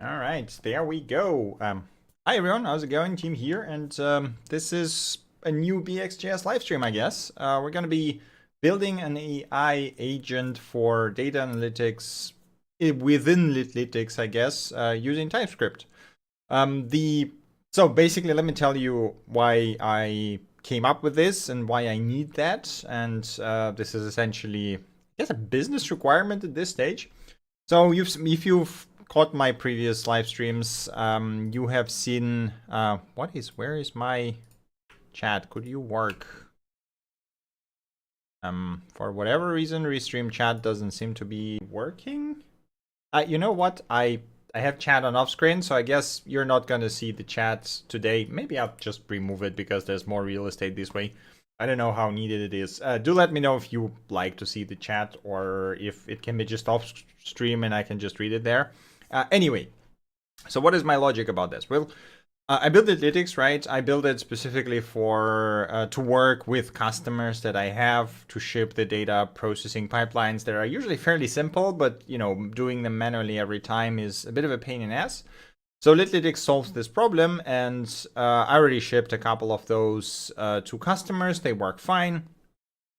All right, there we go. Hi everyone, how's it going? Team here, and this is a new BXJS live stream, I guess. We're going to be building an AI agent for data analytics within Litlytics, I guess, using TypeScript. So basically, let me tell you why I came up with this and why I need that. And this is essentially, I guess, a business requirement at this stage. So if you've caught my previous live streams, you have seen where is my chat? Could you work? For whatever reason, Restream chat doesn't seem to be working. You know what? I have chat on off screen, so I guess you're not gonna see the chat today. Maybe I'll just remove it because there's more real estate this way. I don't know how needed it is. Do let me know if you like to see the chat or if it can be just off stream and I can just read it there. Anyway, so what is my logic about this? Well, I built Litlytics, right? I built it specifically for to work with customers that I have to ship the data processing pipelines that are usually fairly simple, but doing them manually every time is a bit of a pain in the ass. So Litlytics solves this problem, and I already shipped a couple of those to customers. They work fine.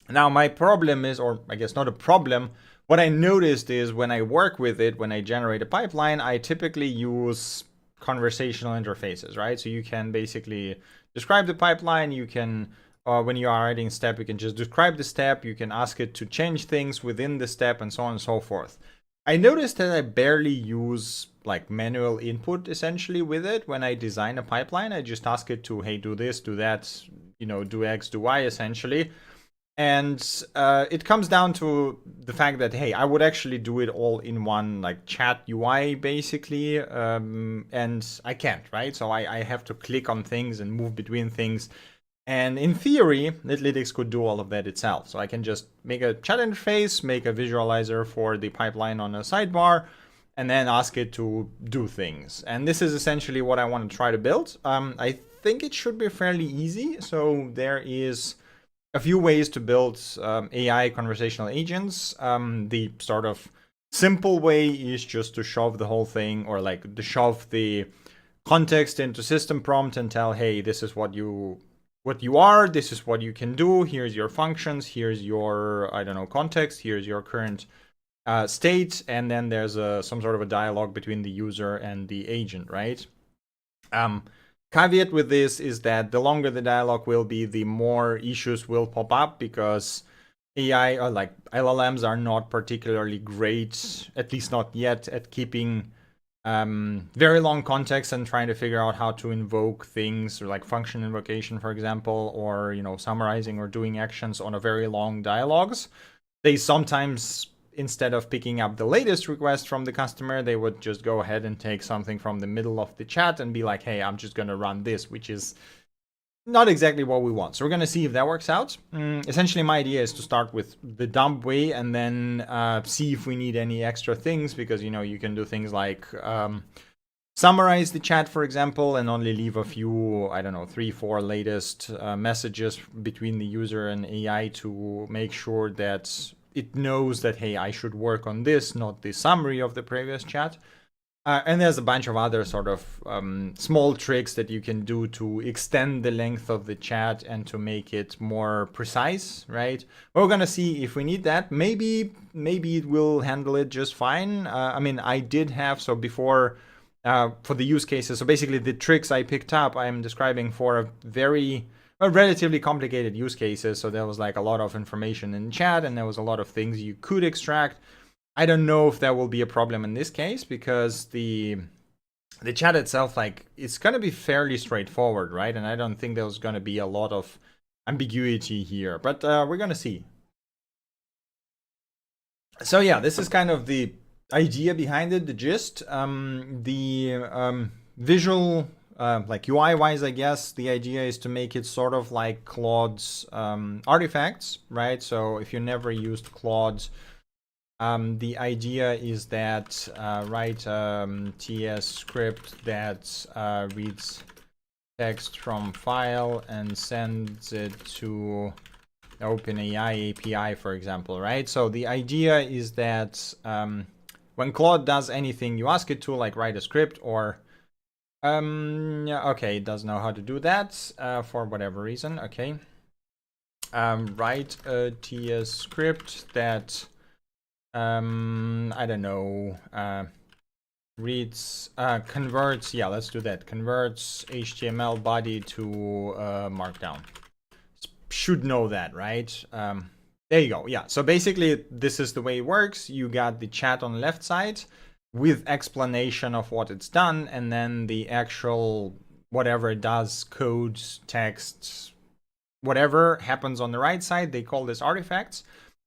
Now my problem is, or I guess not a problem, what I noticed is when I work with it, when I generate a pipeline, I typically use conversational interfaces, right? So you can basically describe the pipeline. You can, when you are writing step, you can just describe the step. You can ask it to change things within the step and so on and so forth. I noticed that I barely use like manual input essentially with it. When I design a pipeline, I just ask it to, hey, do this, do that, do X, do Y essentially. And it comes down to the fact that, hey, I would actually do it all in one like chat UI basically. And I can't, right? So I have to click on things and move between things. And in theory, Litlytics could do all of that itself. So I can just make a chat interface, make a visualizer for the pipeline on a sidebar, and then ask it to do things. And this is essentially what I want to try to build. I think it should be fairly easy. So there is a few ways to build AI conversational agents. The sort of simple way is just to shove the whole thing, or like to shove the context into system prompt and tell, hey, this is what you are, this is what you can do, here's your functions, here's your, I don't know, context, here's your current state, and then there's some sort of a dialogue between the user and the agent, right? Caveat with this is that the longer the dialogue will be, the more issues will pop up, because AI or like LLMs are not particularly great, at least not yet, at keeping very long context and trying to figure out how to invoke things, or like function invocation, for example, or summarizing or doing actions on a very long dialogues. They sometimes, instead of picking up the latest request from the customer, they would just go ahead and take something from the middle of the chat and be like, hey, I'm just going to run this, which is not exactly what we want. So we're going to see if that works out. Essentially, my idea is to start with the dumb way and then see if we need any extra things, because, you can do things like summarize the chat, for example, and only leave a few, I don't know, 3-4 latest messages between the user and AI to make sure that it knows that, hey, I should work on this, not the summary of the previous chat. And there's a bunch of other sort of small tricks that you can do to extend the length of the chat and to make it more precise, right? We're gonna see if we need that. Maybe it will handle it just fine. I mean, I did have, so before, for the use cases, so basically the tricks I picked up, I'm describing for a relatively complicated use cases. So there was like a lot of information in chat, and there was a lot of things you could extract. I don't know if that will be a problem in this case, because the chat itself, like, it's going to be fairly straightforward, right? And I don't think there's going to be a lot of ambiguity here, but we're going to see. So yeah, this is kind of the idea behind it, the gist. The visual, like UI-wise, I guess, the idea is to make it sort of like Claude's artifacts, right? So if you never used Claude, the idea is that write TS script that reads text from file and sends it to OpenAI API, for example, right? So the idea is that when Claude does anything you ask it to, like write a script or yeah, okay, it does know how to do that for whatever reason. Okay, write a TS script that I don't know, reads, converts, yeah, let's do that, converts HTML body to Markdown. Should know that, right? There you go. Yeah, so basically this is the way it works. You got the chat on the left side with explanation of what it's done, and then the actual whatever it does, codes, texts, whatever happens on the right side. They call this artifacts.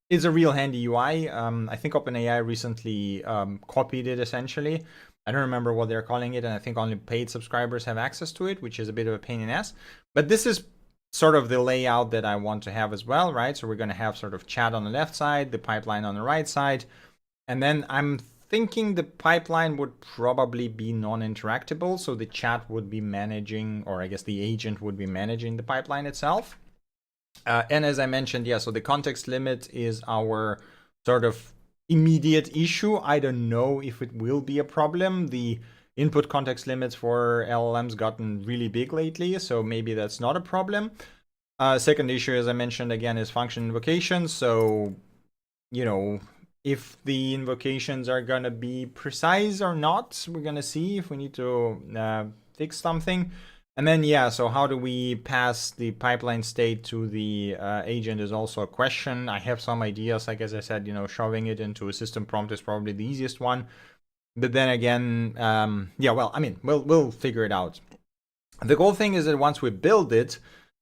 It's a real handy UI. I think OpenAI recently copied it essentially. I don't remember what they're calling it, and I think only paid subscribers have access to it, which is a bit of a pain in the ass. But this is sort of the layout that I want to have as well, right? So we're going to have sort of chat on the left side, the pipeline on the right side. And then I'm thinking the pipeline would probably be non-interactable. So the chat would be managing, or I guess the agent would be managing the pipeline itself. And as I mentioned, yeah, so the context limit is our sort of immediate issue. I don't know if it will be a problem. The input context limits for LLMs gotten really big lately, so maybe that's not a problem. Second issue, as I mentioned again, is function invocations. So, you know, if the invocations are gonna be precise or not, we're gonna see if we need to fix something. And then, yeah, so how do we pass the pipeline state to the agent is also a question. I have some ideas, like as I said, you know, shoving it into a system prompt is probably the easiest one. But then again, yeah, well, I mean, we'll figure it out. The cool thing is that once we build it,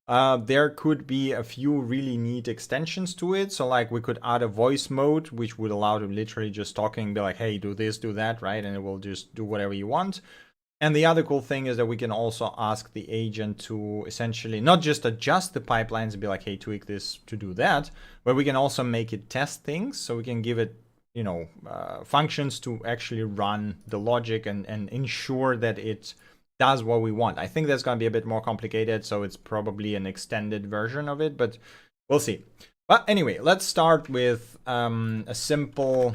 there could be a few really neat extensions to it. So like we could add a voice mode, which would allow to literally just talking, be like, hey, do this, do that, right? And it will just do whatever you want. And the other cool thing is that we can also ask the agent to essentially not just adjust the pipelines and be like, hey, tweak this to do that, but we can also make it test things. So we can give it, you know, functions to actually run the logic and ensure that it does what we want. I think that's going to be a bit more complicated, so it's probably an extended version of it, but we'll see. But anyway, let's start with a simple,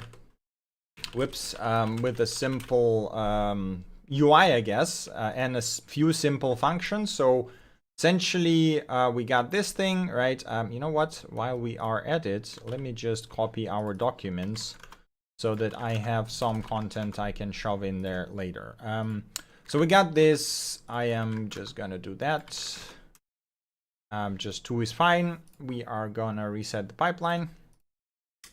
with a simple UI, I guess, and a few simple functions. So essentially, we got this thing, right? You know what? While we are at it, let me just copy our documents so that I have some content I can shove in there later. So we got this. I am just gonna do that. Just 2 is fine. We are gonna reset the pipeline.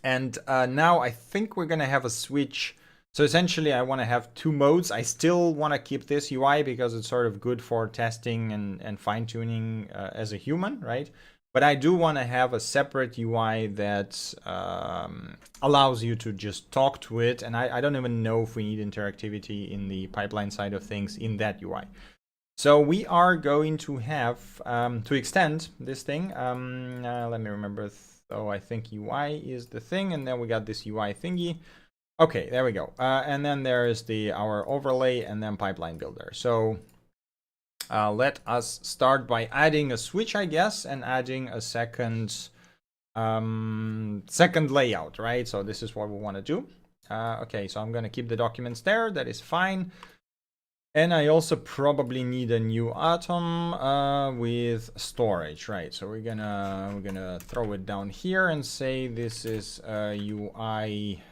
And now I think we're gonna have a switch. So essentially I wanna have 2 modes. I still wanna keep this UI because it's sort of good for testing and fine tuning as a human, right? But I do want to have a separate UI that allows you to just talk to it. And I don't even know if we need interactivity in the pipeline side of things in that UI. So we are going to have to extend this thing. Let me remember. So I think UI is the thing. And then we got this UI thingy. Okay, there we go. And then there is our overlay and then pipeline builder. So let us start by adding a switch, I guess, and adding a second layout, right? So this is what we want to do. Okay, so I'm going to keep the documents there. That is fine. And I also probably need a new atom with storage, right? So we're gonna throw it down here and say this is a UI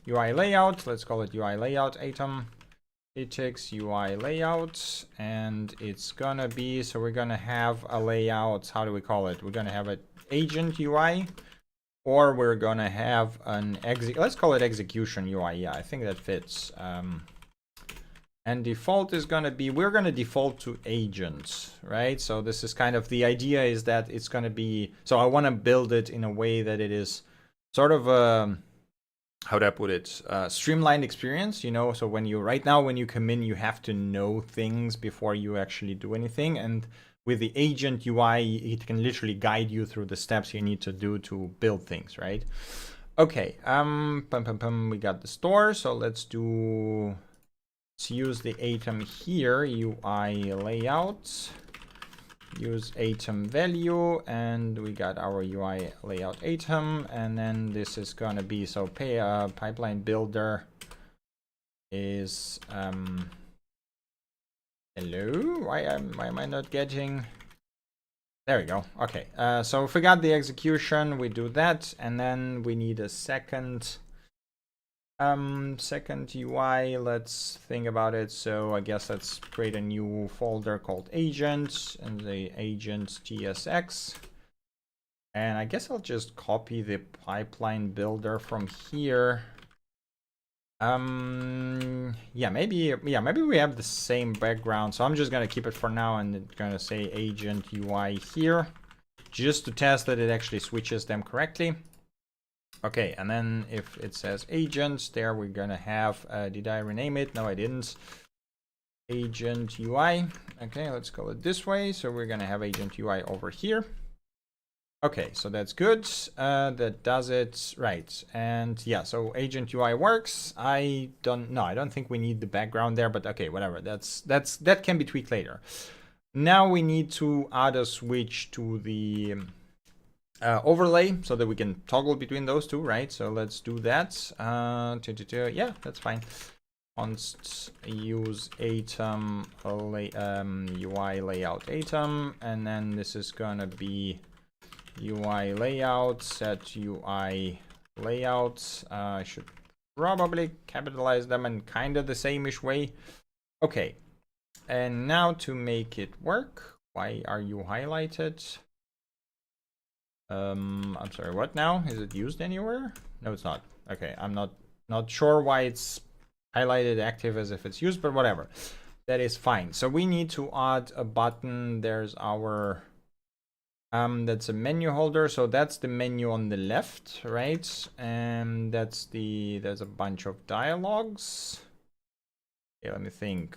layout. Let's call it UI layout atom. It takes UI layout, and it's gonna be, so we're gonna have a layout. How do we call it? We're gonna have an agent UI, or we're gonna have an let's call it execution UI. Yeah, I think that fits. And default is gonna be, we're gonna default to agents, right? So this is kind of, the idea is that it's gonna be, so I wanna build it in a way that it is sort of a, how do I put it? Streamlined experience, you know. So when right now when you come in, you have to know things before you actually do anything. And with the agent UI, it can literally guide you through the steps you need to do to build things, right? Okay. We got the store. So let's use the atom here, UI layout. use atom value, and we got our UI layout atom, and then this is gonna be, so pipeline builder is hello, why am I not getting, there we go. Okay, so if we got the execution, we do that, and then we need a second UI. Let's think about it. So I guess let's create a new folder called agent, and the agent tsx, and I guess I'll just copy the pipeline builder from here. Yeah, maybe we have the same background, so I'm just gonna keep it for now, and it's gonna say agent UI here, just to test that it actually switches them correctly. Okay, and then if it says agents there, we're gonna have, did I rename it? No, I didn't. Agent UI. Okay, let's call it this way. So we're gonna have agent UI over here. Okay, so that's good. That does it right. And yeah, so agent UI works. I don't think we need the background there, but okay, whatever. That can be tweaked later. Now we need to add a switch to the overlay so that we can toggle between those two, right? So let's do that. Yeah, that's fine. Const use atom UI layout atom, and then this is gonna be UI layout set UI layout. I should probably capitalize them in kind of the same-ish way. Okay, and now to make it work, why are you highlighted? I'm sorry, what now? Is it used anywhere? No, it's not. Okay, I'm not sure why it's highlighted active as if it's used, but whatever. That is fine. So we need to add a button. There's our that's a menu holder. So that's the menu on the left, right? And there's a bunch of dialogues. Okay, let me think.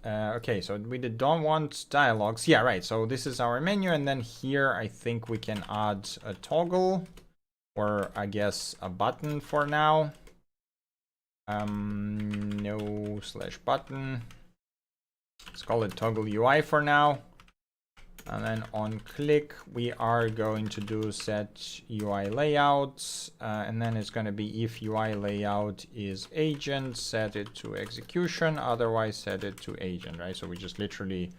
Okay, so we don't want dialogues. Yeah, right. So this is our menu, and then here I think we can add a toggle, or I guess a button for now. No slash button. Let's call it toggle UI for now. And then on click, we are going to do set UI layout. And then it's going to be if UI layout is agent, set it to execution, otherwise set it to agent, right? So we just literally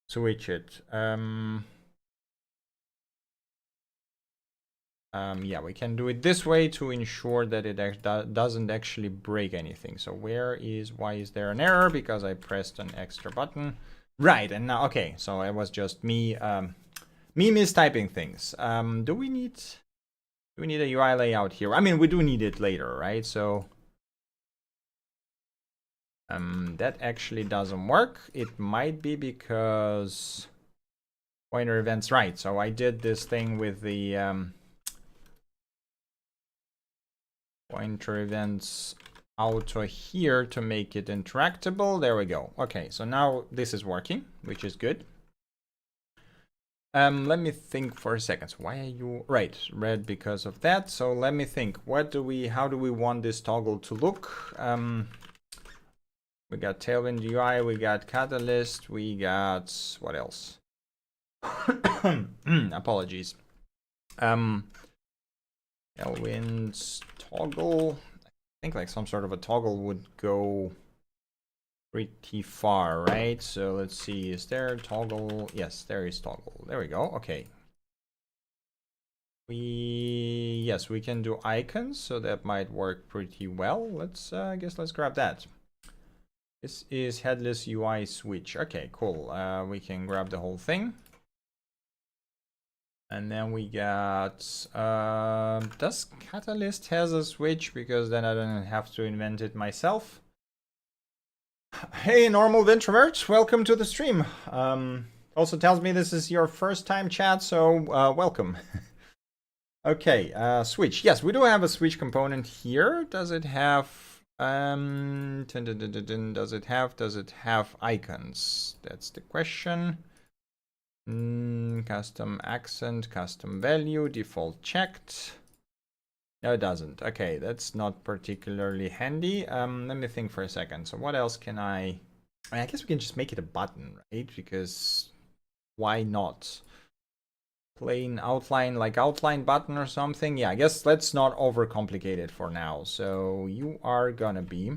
switch it. Yeah, we can do it this way to ensure that it doesn't actually break anything. So why is there an error? Because I pressed an extra button. Right, and now, okay, so it was just me mistyping things. Do we need a UI layout here? I mean, we do need it later, right? So that actually doesn't work. It might be because pointer events, right? So I did this thing with the pointer events auto here to make it interactable. There we go. Okay, so now this is working, which is good. Let me think for a second. Why are you right? Red because of that. So let me think. How do we want this toggle to look? We got Tailwind UI, we got Catalyst, we got what else? Apologies. Tailwind's toggle. I think like some sort of a toggle would go pretty far, right? So let's see, is there a toggle? Yes, there is toggle. There we go. Okay. Yes, we can do icons, so that might work pretty well. Let's I guess let's grab that. This is headless UI switch. Okay, cool. We can grab the whole thing. And then we got, does Catalyst has a switch? Because then I don't have to invent it myself. Hey, normal introvert, welcome to the stream. Also tells me this is your first time chat, so welcome. Okay, switch. Yes, we do have a switch component here. Does it have, does it have icons? That's the question. Custom accent, custom value, default checked. No, it doesn't. Okay, that's not particularly handy. Let me think for a second. So what else can I I mean, I guess we can just make it a button, right? Because why not? Plain outline, like outline button or something. Yeah, I guess let's not overcomplicate it for now. So you are gonna be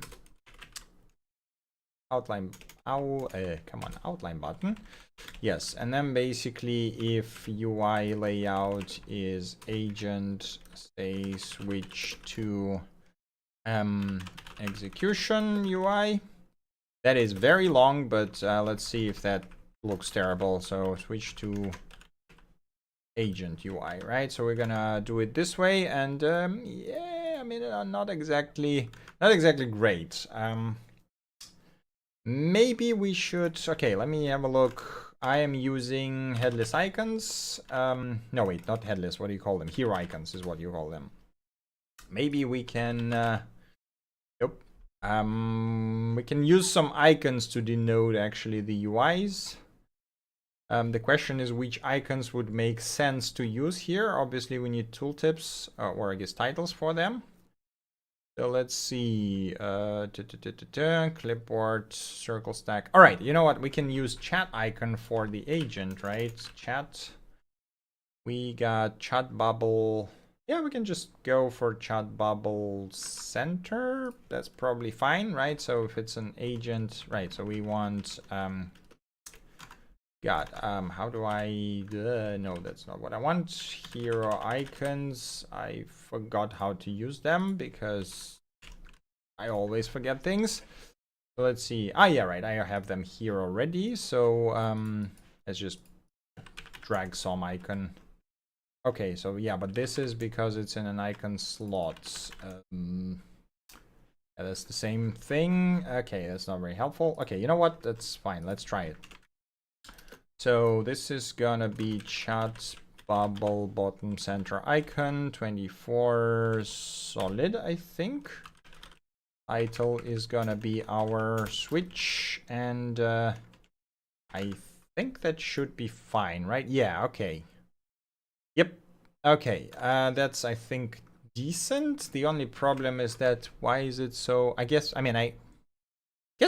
outline, come on, outline button. Yes, and then basically if UI layout is agent, say switch to execution UI. That is very long, but let's see if that looks terrible. So switch to agent UI, right? So we're gonna do it this way, and yeah, I mean, not exactly great. Maybe we should. Okay, let me have a look. I am using headless icons. No, wait, not headless. What do you call them? Hero icons is what you call them. Maybe we can. Nope. We can use some icons to denote actually the UIs. The question is which icons would make sense to use here. Obviously, we need tooltips or I guess titles for them. So let's see. Clipboard, circle stack. All right, you know what? We can use chat icon for the agent, right? Chat. We got chat bubble. Yeah, we can just go for chat bubble center. That's probably fine, right? So if it's an agent, right? So we want how do I no, that's not what I want. Hero icons. I forgot how to use them because I always forget things. So let's see. Yeah, right, I have them here already. So let's just drag some icon. Okay, so yeah, but this is because it's in an icon slot. Yeah, that's the same thing. Okay, that's not very helpful. Okay, you know what? That's fine. Let's try it. So this is gonna be chat bubble bottom center icon 24 solid, I think. Title is gonna be our switch, and I think that should be fine, right? Yeah, okay. Yep. Okay, that's, I think, decent. The only problem is that why is it so... I guess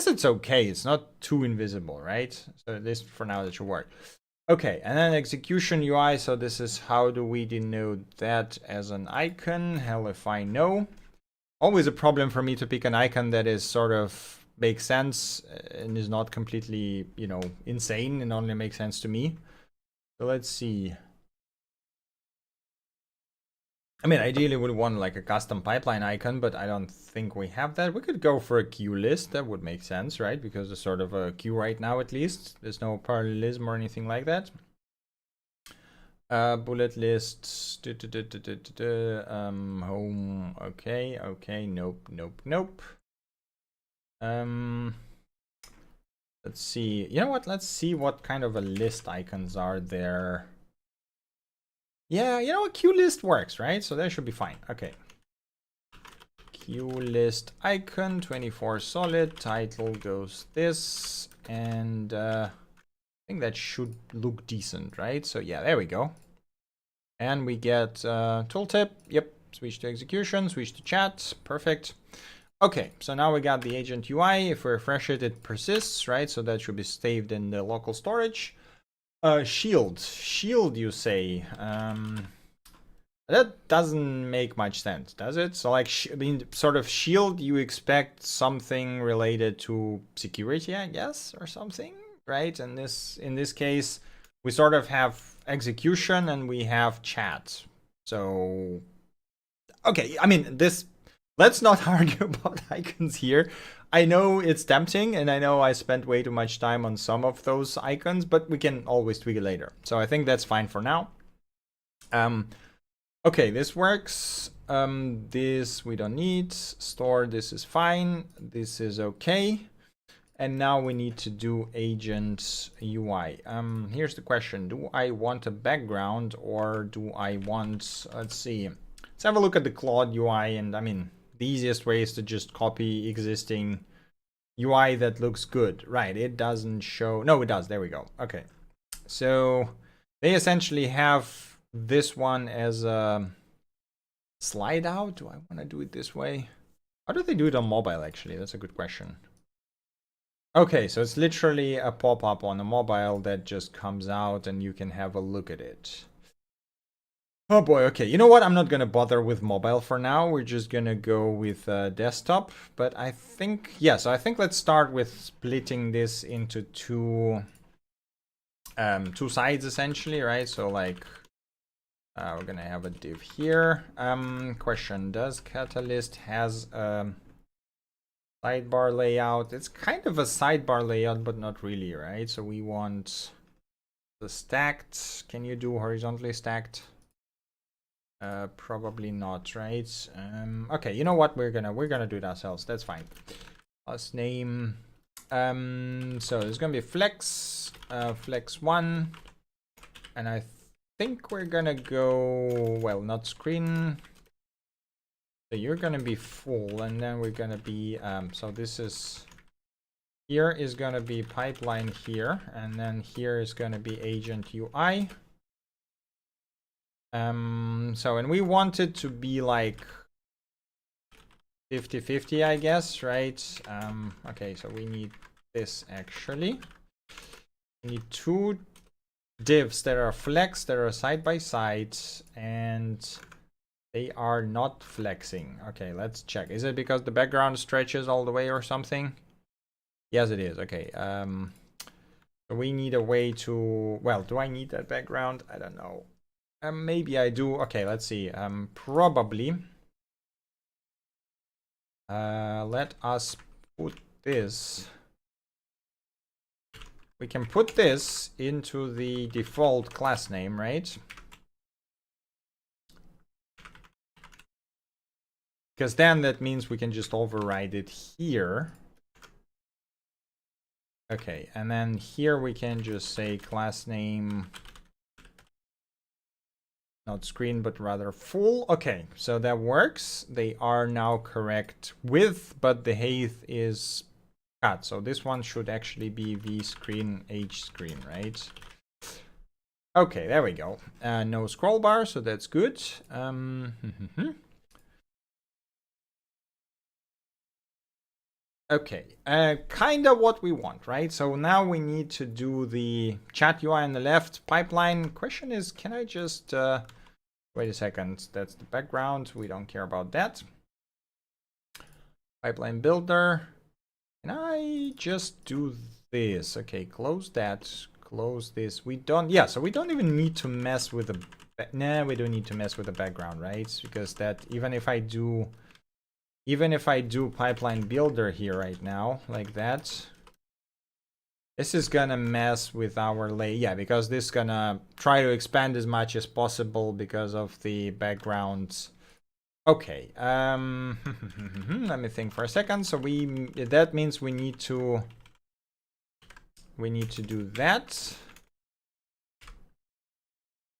it's okay. It's not too invisible, right? So at least for now that should work. Okay, and then execution UI. So this is how do we denote that as an icon? Hell if I know. Always a problem for me to pick an icon that is sort of makes sense and is not completely, you know, insane and only makes sense to me. So let's see. I mean, ideally we would want like a custom pipeline icon, but I don't think we have that. We could go for a queue list. That would make sense, right? Because it's sort of a queue right now, at least. There's no parallelism or anything like that. Bullet lists. Home. Okay. Nope. Let's see. You know what? Let's see what kind of a list icons are there. Yeah, you know, a queue list works, right? So that should be fine. Okay. Queue list icon 24 solid. Title goes this, and I think that should look decent, right? So yeah, there we go. And we get tooltip. Yep. Switch to execution. Switch to chat. Perfect. Okay, so now we got the agent UI. If we refresh it, it persists, right? So that should be saved in the local storage. Shield, you say? That doesn't make much sense, does it? So like, I mean, sort of shield, you expect something related to security, I guess, or something, right? And in this case, we sort of have execution and we have chat. So, okay, I mean, let's not argue about icons here. I know it's tempting, and I know I spent way too much time on some of those icons, but we can always tweak it later. So I think that's fine for now. Okay, this works. This we don't need. Store, this is fine. This is okay. And now we need to do agent UI. Here's the question. Do I want a background or do I want, let's see. Let's have a look at the Claude UI, and I mean, the easiest way is to just copy existing UI that looks good. Right, it doesn't show. No, it does. There we go. Okay. So they essentially have this one as a slide out. Do I want to do it this way? How do they do it on mobile, actually? That's a good question. Okay, so it's literally a pop-up on a mobile that just comes out and you can have a look at it. Oh boy, okay. You know what? I'm not gonna bother with mobile for now. We're just gonna go with desktop. But I think, yeah, so I think let's start with splitting this into two sides essentially, right? So like we're gonna have a div here. Question, does Catalyst has sidebar layout? It's kind of a sidebar layout, but not really, right? So we want the stacked. Can you do horizontally stacked? Probably not, right? Okay, you know what? We're gonna do it ourselves. That's fine. Let's name. So there's gonna be flex, flex 1, and I think we're gonna go, well, not screen. So you're gonna be full, and then we're gonna be so this is, here is gonna be pipeline here, and then here is gonna be agent UI. So, and we want it to be like 50-50, I guess, right? Okay, so we need this actually. We need two divs that are flex, that are side by side, and they are not flexing. Okay, let's check. Is it because the background stretches all the way or something? Yes, it is. Okay. So we need a way to, well, do I need that background? I don't know. Maybe I do. Okay, let's see. Probably. Let us put this. We can put this into the default class name, right? Because then that means we can just override it here. Okay, and then here we can just say class name, not screen, but rather full. Okay, so that works. They are now correct width, but the height is cut. So this one should actually be v screen h screen, right? Okay, there we go. No scroll bar, so that's good. Okay, kind of what we want, right? So now we need to do the chat UI on the left pipeline. Question is, can I just wait a second? That's the background. We don't care about that. Pipeline builder. Can I just do this? Okay, close that. Close this. We don't. Yeah, so we don't even need to mess with the. Nah, we don't need to mess with the background, right? Because that, even if I do pipeline builder here right now, like that, this is gonna mess with our lay. Yeah, because this is gonna try to expand as much as possible because of the backgrounds. Okay, let me think for a second. So that means we need to do that.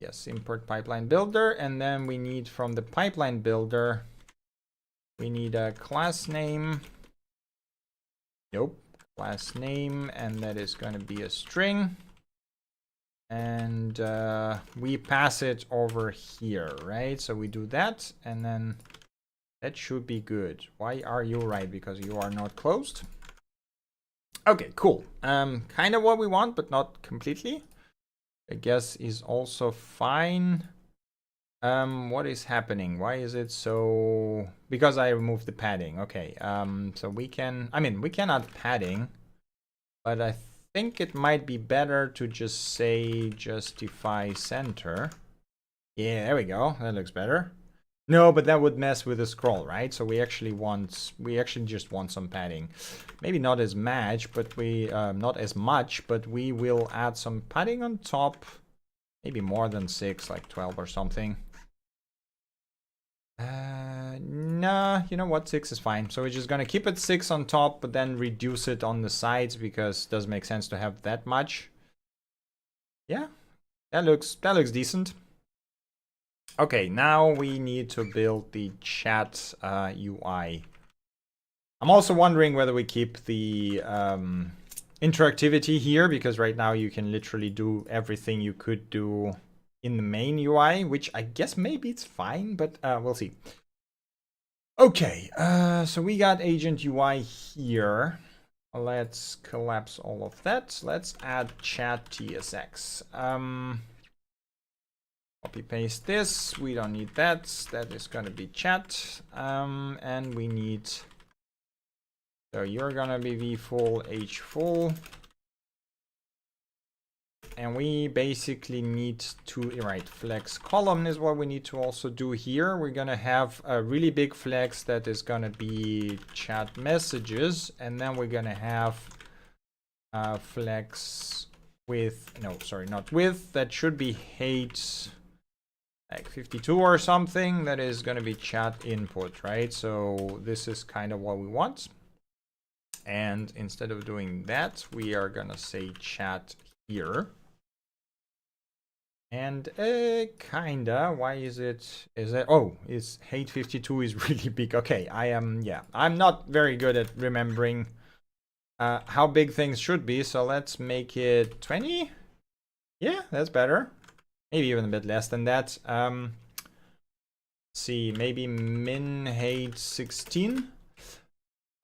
Yes, import pipeline builder, and then we need from the pipeline builder, we need a class name. Nope, class name, and that is going to be a string. And we pass it over here, right? So we do that, and then that should be good. Why are you right? Because you are not closed. Okay, cool. Kind of what we want, but not completely. I guess is also fine. What is happening? Why is it so? Because I removed the padding. Okay. So we can add padding, but I think it might be better to just say justify center. Yeah, there we go. That looks better. No, but that would mess with the scroll, right? So we actually just want some padding. Maybe not as much, but not as much, but we will add some padding on top. Maybe more than 6, like 12 or something. Nah, you know what? 6 is fine. So we're just gonna keep it 6 on top, but then reduce it on the sides because it doesn't make sense to have that much. Yeah, that looks decent. Okay, now we need to build the chat UI. I'm also wondering whether we keep the interactivity here, because right now you can literally do everything you could do in the main UI, which I guess maybe it's fine, but we'll see. Okay, so we got agent UI here. Let's collapse all of that. Let's add chat tsx. Copy paste this. We don't need that. That is going to be chat. And we need. So you're going to be v full, h full. And we basically need to, right, flex column is what we need to also do here. We're going to have a really big flex that is going to be chat messages. And then we're going to have flex with, no, sorry, not with, that should be height like 52 or something. That is going to be chat input, right? So this is kind of what we want. And instead of doing that, we are going to say chat here. And kinda, why is it, oh, is height 52 is really big. Okay, I'm not very good at remembering how big things should be. So let's make it 20. Yeah, that's better. Maybe even a bit less than that. See, maybe min height 16.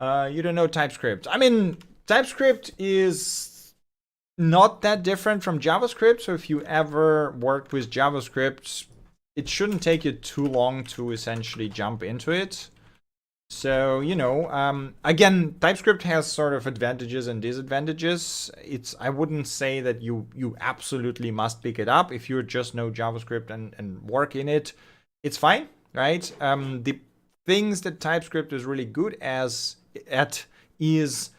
You don't know TypeScript. I mean, TypeScript is not that different from JavaScript. So if you ever worked with JavaScript, it shouldn't take you too long to essentially jump into it. So, you know, again, TypeScript has sort of advantages and disadvantages. I wouldn't say that you absolutely must pick it up. If you just know JavaScript and work in it, it's fine, right? The things that TypeScript is really good at is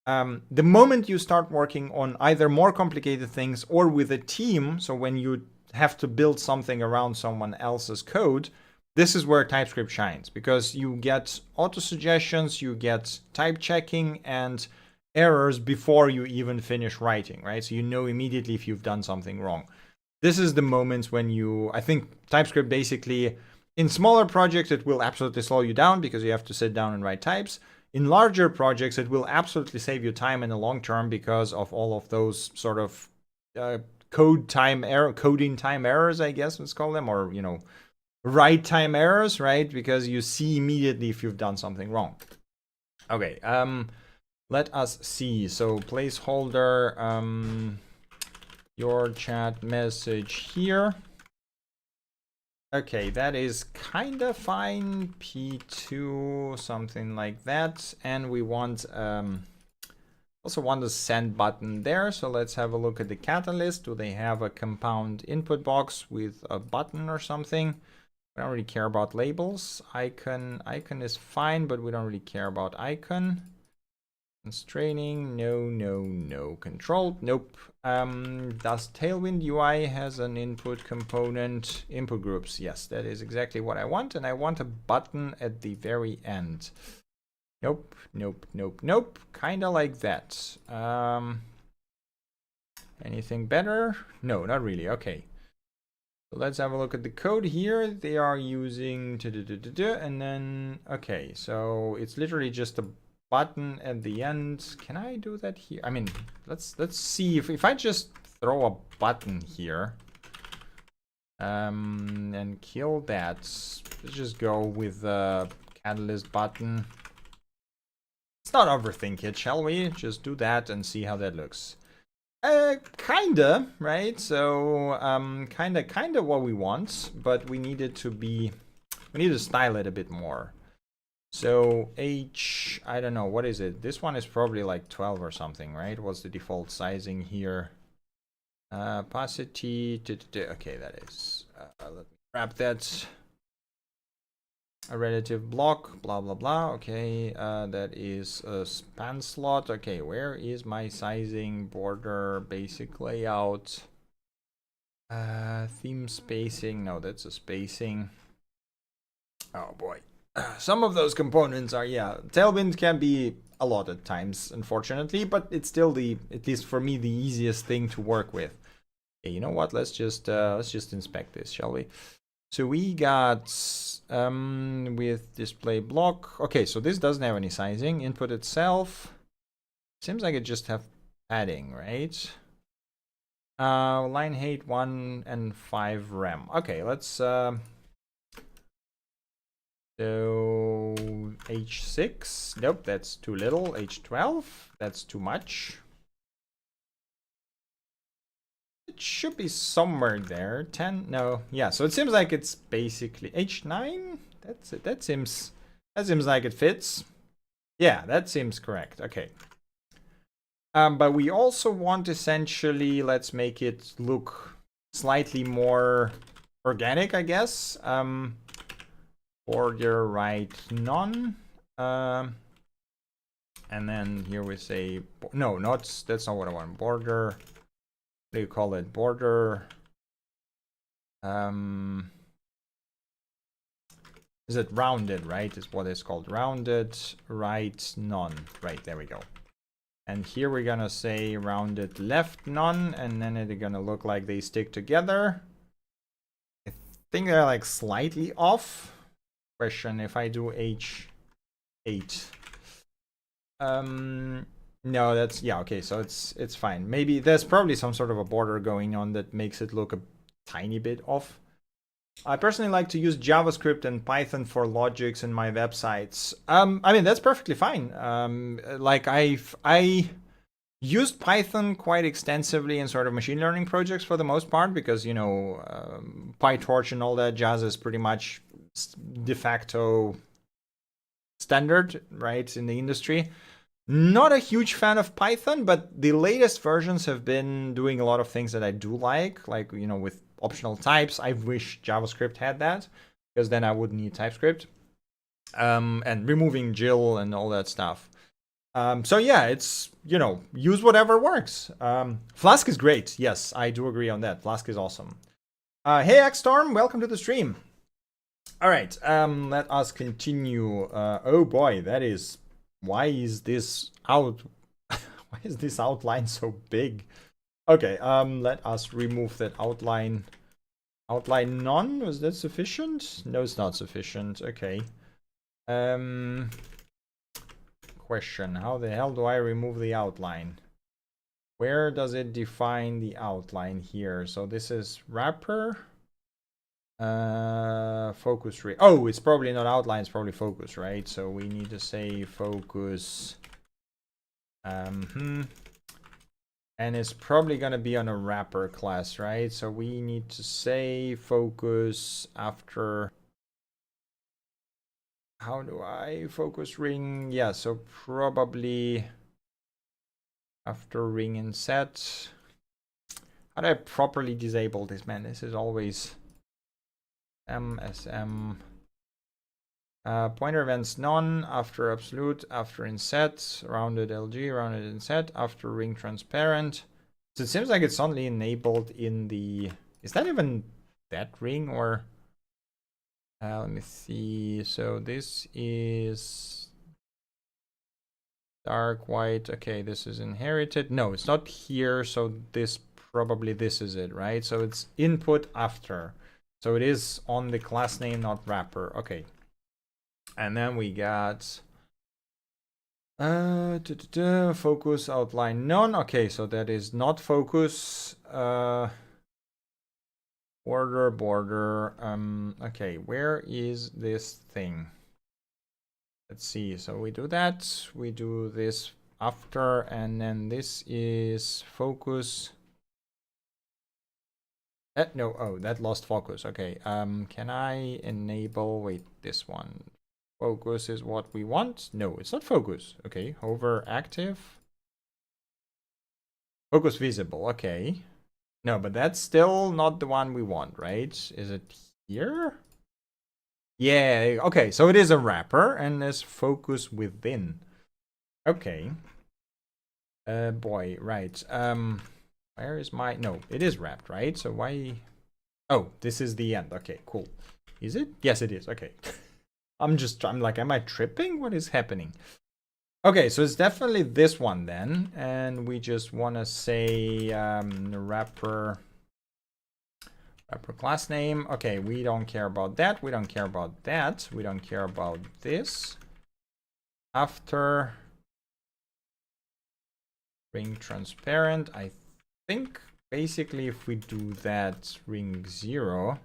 the moment you start working on either more complicated things or with a team, so when you have to build something around someone else's code, this is where TypeScript shines, because you get auto suggestions, you get type checking and errors before you even finish writing, right? So you know immediately if you've done something wrong. This is the moment when I think TypeScript basically, in smaller projects, it will absolutely slow you down because you have to sit down and write types. In larger projects, it will absolutely save you time in the long term because of all of those sort of coding time errors, I guess let's call them, or, you know, write time errors, right? Because you see immediately if you've done something wrong. Okay, let us see. So placeholder, your chat message here. Okay, that is kind of fine. P2, something like that. And we want also want a send button there. So let's have a look at the catalyst. Do they have a compound input box with a button or something? We don't really care about labels. Icon is fine, but we don't really care about icon. Constraining, no. Control, nope. Does Tailwind UI has an input component? Input groups, yes, that is exactly what I want. And I want a button at the very end. Nope. Kinda like that. Anything better? No, not really. Okay. So let's have a look at the code here. They are using and then, okay, so it's literally just a button at the end. Can I do that here? I mean, let's see if I just throw a button here and kill that. Let's just go with the catalyst button. Let's not overthink it, shall we? Just do that and see how that looks. Kinda, right? So, kinda what we want, but we need to style it a bit more. So H, I don't know, what is it? This one is probably like 12 or something, right? What's the default sizing here? Opacity, okay, that is, let me grab that. A relative block, blah, blah, blah. Okay, that is a span slot. Okay, where is my sizing, border, basic layout? Theme spacing, no, that's a spacing. Oh boy. Some of those components are, yeah, Tailwind can be a lot at times, unfortunately, but it's still at least for me, the easiest thing to work with. Okay, you know what? Let's just inspect this, shall we? So we got with display block. Okay, so this doesn't have any sizing. Input itself seems like it just have padding, right? Line height 1 and 5 rem. Okay, let's So H6, nope, that's too little. H12, that's too much. It should be somewhere there. 10, no, yeah. So it seems like it's basically H9. That's it. That seems like it fits. Yeah, that seems correct. Okay. But we also want essentially, let's make it look slightly more organic, I guess. Border right none. And then here we say, no, that's not what I want. Border, what do you call it? Border. Is it rounded, right? Is what it's called. Rounded right none. Right, there we go. And here we're gonna say rounded left none, and then it's gonna look like they stick together. I think they're like slightly off. Question if I do H8. No, that's, yeah, okay, so it's fine. Maybe there's probably some sort of a border going on that makes it look a tiny bit off. I personally like to use JavaScript and Python for logics in my websites. I mean, that's perfectly fine. Like I used Python quite extensively in sort of machine learning projects for the most part, because, you know, PyTorch and all that jazz is pretty much de facto standard, right, in the industry. Not a huge fan of Python, but the latest versions have been doing a lot of things that I do like, you know, with optional types. I wish JavaScript had that, because then I wouldn't need TypeScript. And removing Jill and all that stuff. So yeah, it's, you know, use whatever works. Flask is great. Yes, I do agree on that. Flask is awesome. Hey, Xstorm, welcome to the stream. All right, let us continue. Oh boy, that is, why is this why is this outline so big? Okay, let us remove that outline. Outline none, was that sufficient? No, it's not sufficient. Okay. Question, how the hell do I remove the outline? Where does it define the outline here? So this is wrapper. Focus ring. Oh, it's probably not outline, it's probably focus, right? So we need to say focus. And it's probably gonna be on a wrapper class, right? So we need to say focus after. How do I focus ring? Yeah, so probably after ring and set. How do I properly disable this, man? This is always MSM. Pointer events none, after absolute, after inset, rounded LG, rounded inset, after ring transparent. So it seems like it's only enabled in the, is that even that ring, or let me see. So this is dark white. Okay, this is inherited. No, it's not here. So this probably, this is it, right? So it's input after. So it is on the class name, not wrapper. Okay. And then we got focus outline none. Okay, so that is not focus. Border. Okay, where is this thing? Let's see. So we do that. We do this after, and then this is focus. No, oh, that lost focus. Okay. Can I enable? Wait, this one. Focus is what we want. No, it's not focus. Okay, hover active. Focus visible. Okay. No, but that's still not the one we want, right? Is it here? Yeah, okay, so it is a wrapper and there's focus within. Okay. Boy, right. Where is my, no, it is wrapped, right? So why, oh, this is the end. Okay, cool. Is it? Yes, it is. Okay. I'm like, am I tripping? What is happening? Okay, so it's definitely this one then. And we just want to say wrapper class name. Okay, we don't care about that. We don't care about that. We don't care about this. After ring transparent, I think basically if we do that ring 0,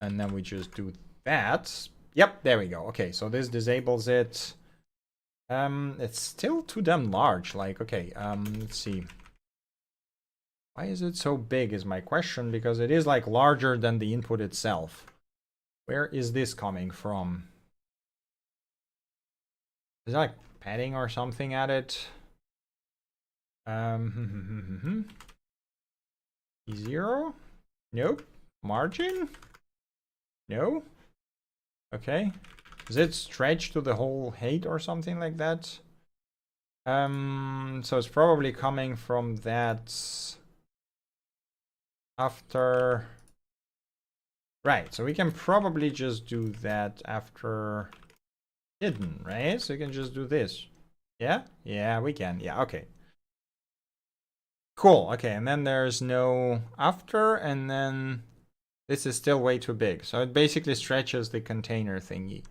and then we just do that. Yep, there we go. Okay, so this disables it. It's still too damn large. Like, okay, let's see. Why is it so big is my question, because it is like larger than the input itself. Where is this coming from? Is that like padding or something at it? E0? Nope. Margin? No? Okay. Does it stretch to the whole height or something like that? So it's probably coming from that after. Right, so we can probably just do that after hidden, right? So we can just do this. Yeah? Yeah, we can. Yeah, okay. Cool. Okay, and then there's no after, and then this is still way too big. So it basically stretches the container thingy.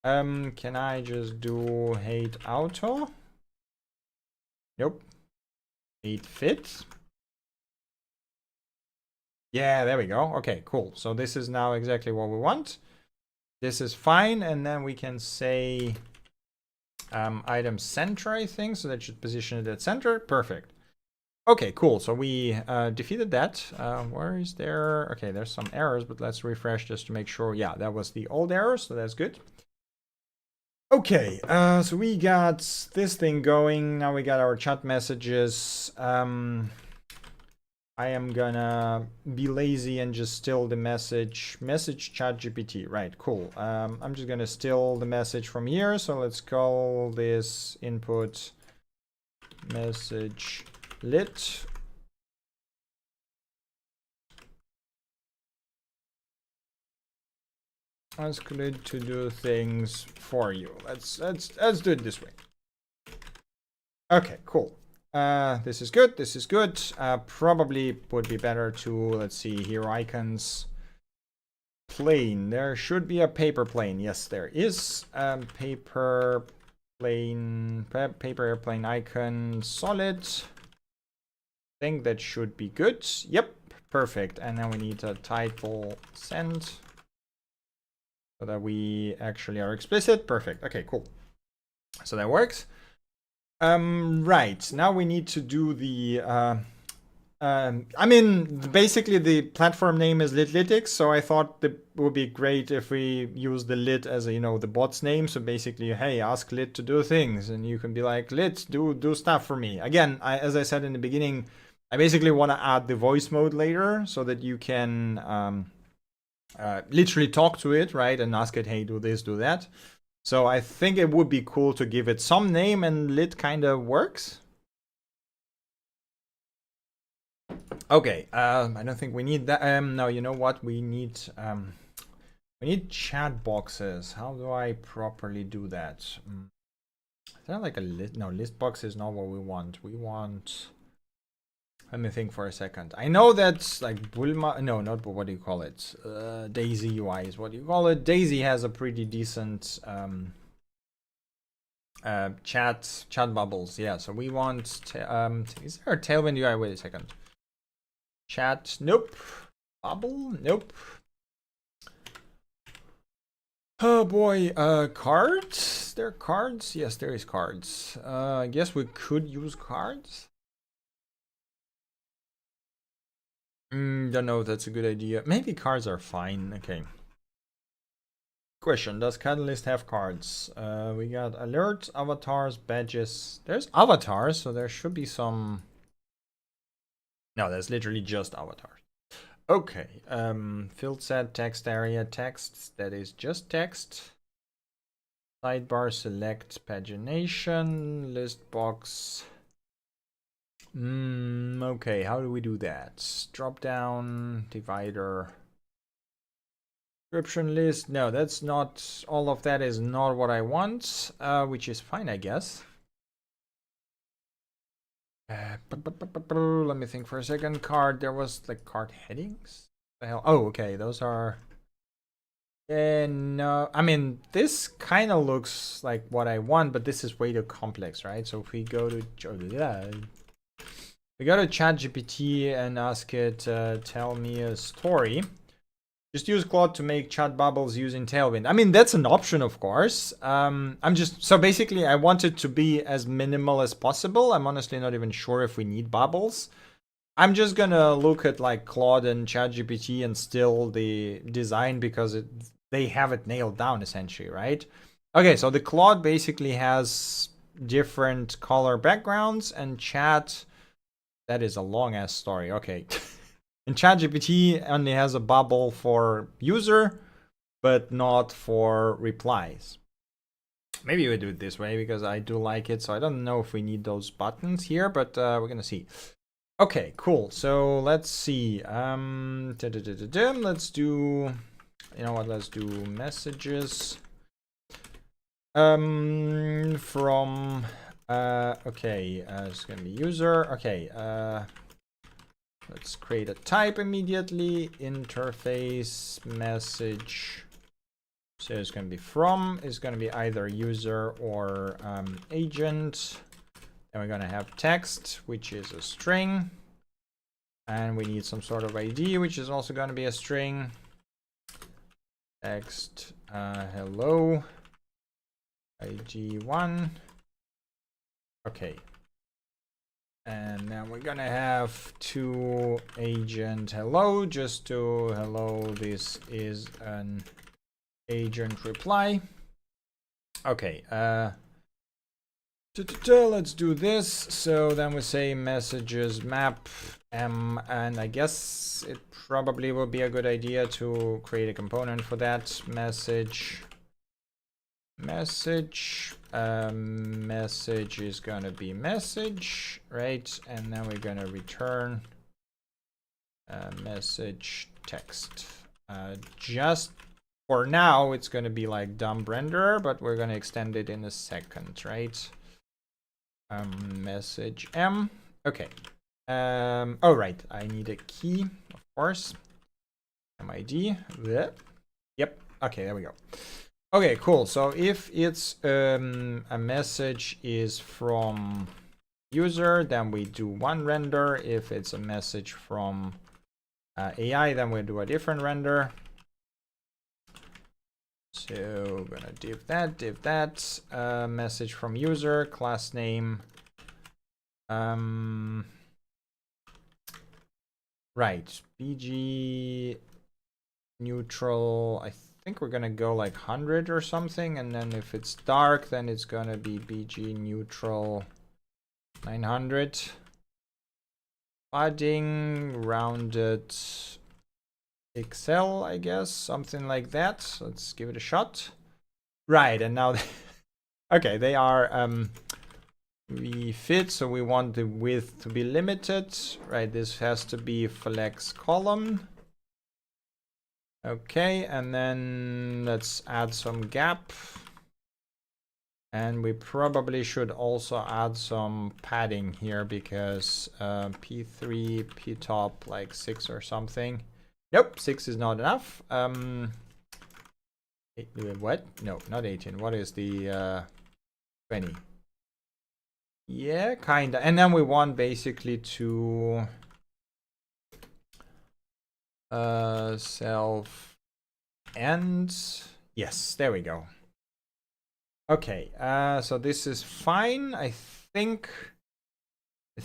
Can I just do height auto? Nope. Height fit. Yeah, there we go. Okay, cool. So this is now exactly what we want. This is fine, and then we can say item center, I think, so that should position it at center. Perfect. Okay, cool. So we defeated that. Where is there? Okay, there's some errors, but let's refresh just to make sure. Yeah, that was the old error, so that's good. Okay, so we got this thing going. Now we got our chat messages. I am gonna be lazy and just steal the message chat GPT. Right, cool. I'm just gonna steal the message from here. So let's call this input message lit. Ask lit to do things for you. Let's do it this way. Okay, cool. This is good. This is good. Probably would be better to, let's see, hero icons. Plane. There should be a paper plane. Yes, there is. Paper plane, paper airplane icon, solid. Think that should be good. Yep, perfect. And then we need a title send so that we actually are explicit. Perfect. Okay, cool. So that works. Right, now we need to do the I mean, basically the platform name is Litlytics, so I thought it would be great if we use the lit as a, the bot's name. So basically, hey, ask lit to do things, and you can be like, lit, do stuff for me. Again, as I said in the beginning, I basically want to add the voice mode later so that you can literally talk to it, right, and ask it, hey, do this, do that. So I think it would be cool to give it some name, and lit kind of works. Okay, I don't think we need that. No, you know what? We need chat boxes. How do I properly do that? Is that like a list? No, list box is not what we want. We want. Let me think for a second. I know that's like Bulma. No, not what do you call it? Daisy UI is what you call it. Daisy has a pretty decent chat bubbles. Yeah, so we want. Is there a Tailwind UI? Wait a second. Chat, nope. Bubble, nope. Oh boy, cards? There are cards? Yes, there is cards. I guess we could use cards. Don't know if that's a good idea. Maybe cards are fine. Okay. Question, does Catalyst have cards? We got alerts, avatars, badges. There's avatars, so there should be some. No, that's literally just avatars. Okay, field set, text area, text, that is just text. Sidebar, select, pagination, list box. Okay, how do we do that? Drop down, divider, description list. No, that's not, all of that is not what I want, which is fine, I guess. Let me think for a second. Card, there was like card headings. The hell? Oh, okay, those are. No, I mean this kind of looks like what I want, but this is way too complex, right? So if we go to ChatGPT and ask it, tell me a story. Just use Claude to make chat bubbles using Tailwind. I mean, that's an option, of course. I'm just, so basically I want it to be as minimal as possible. I'm honestly not even sure if we need bubbles. I'm just gonna look at like Claude and ChatGPT and still the design because they have it nailed down essentially, right? Okay, so the Claude basically has different color backgrounds, and Chat, that is a long ass story. Okay. And ChatGPT only has a bubble for user, but not for replies. Maybe we do it this way because I do like it. So I don't know if we need those buttons here, but we're gonna see. Okay, cool. So let's see. Let's do, you know what? Let's do messages. From okay, it's gonna be user. Okay, let's create a type immediately. Interface message. So it's gonna be from. It's gonna be either user or agent. And we're gonna have text, which is a string. And we need some sort of ID, which is also gonna be a string. Text hello. ID1. Okay. And then we're gonna have to agent hello, just to hello, this is an agent reply. Okay, let's do this. So then we say messages map m, and I guess it probably will be a good idea to create a component for that. Message message is gonna be message, right? And then we're gonna return message text. Just for now it's gonna be like dump renderer, but we're gonna extend it in a second, right? Message m. Okay. Oh right, I need a key, of course. MID. Yep. Okay, there we go. Okay, cool. So if it's a message is from user, then we do one render. If it's a message from AI, then we do a different render. So we're gonna div that, message from user, class name. Right, BG neutral. I think we're gonna go like 100 or something, and then if it's dark, then it's gonna be BG neutral 900. Padding rounded XL, I guess, something like that. Let's give it a shot. Right, and now okay, they are we fit, so we want the width to be limited. Right, this has to be flex column. Okay, and then let's add some gap. And we probably should also add some padding here because P3, P top like 6 or something. Nope, 6 is not enough. What? No, not 18. What is the 20? Yeah, kinda. And then we want basically to self end. Yes, there we go. Okay, so this is fine. I think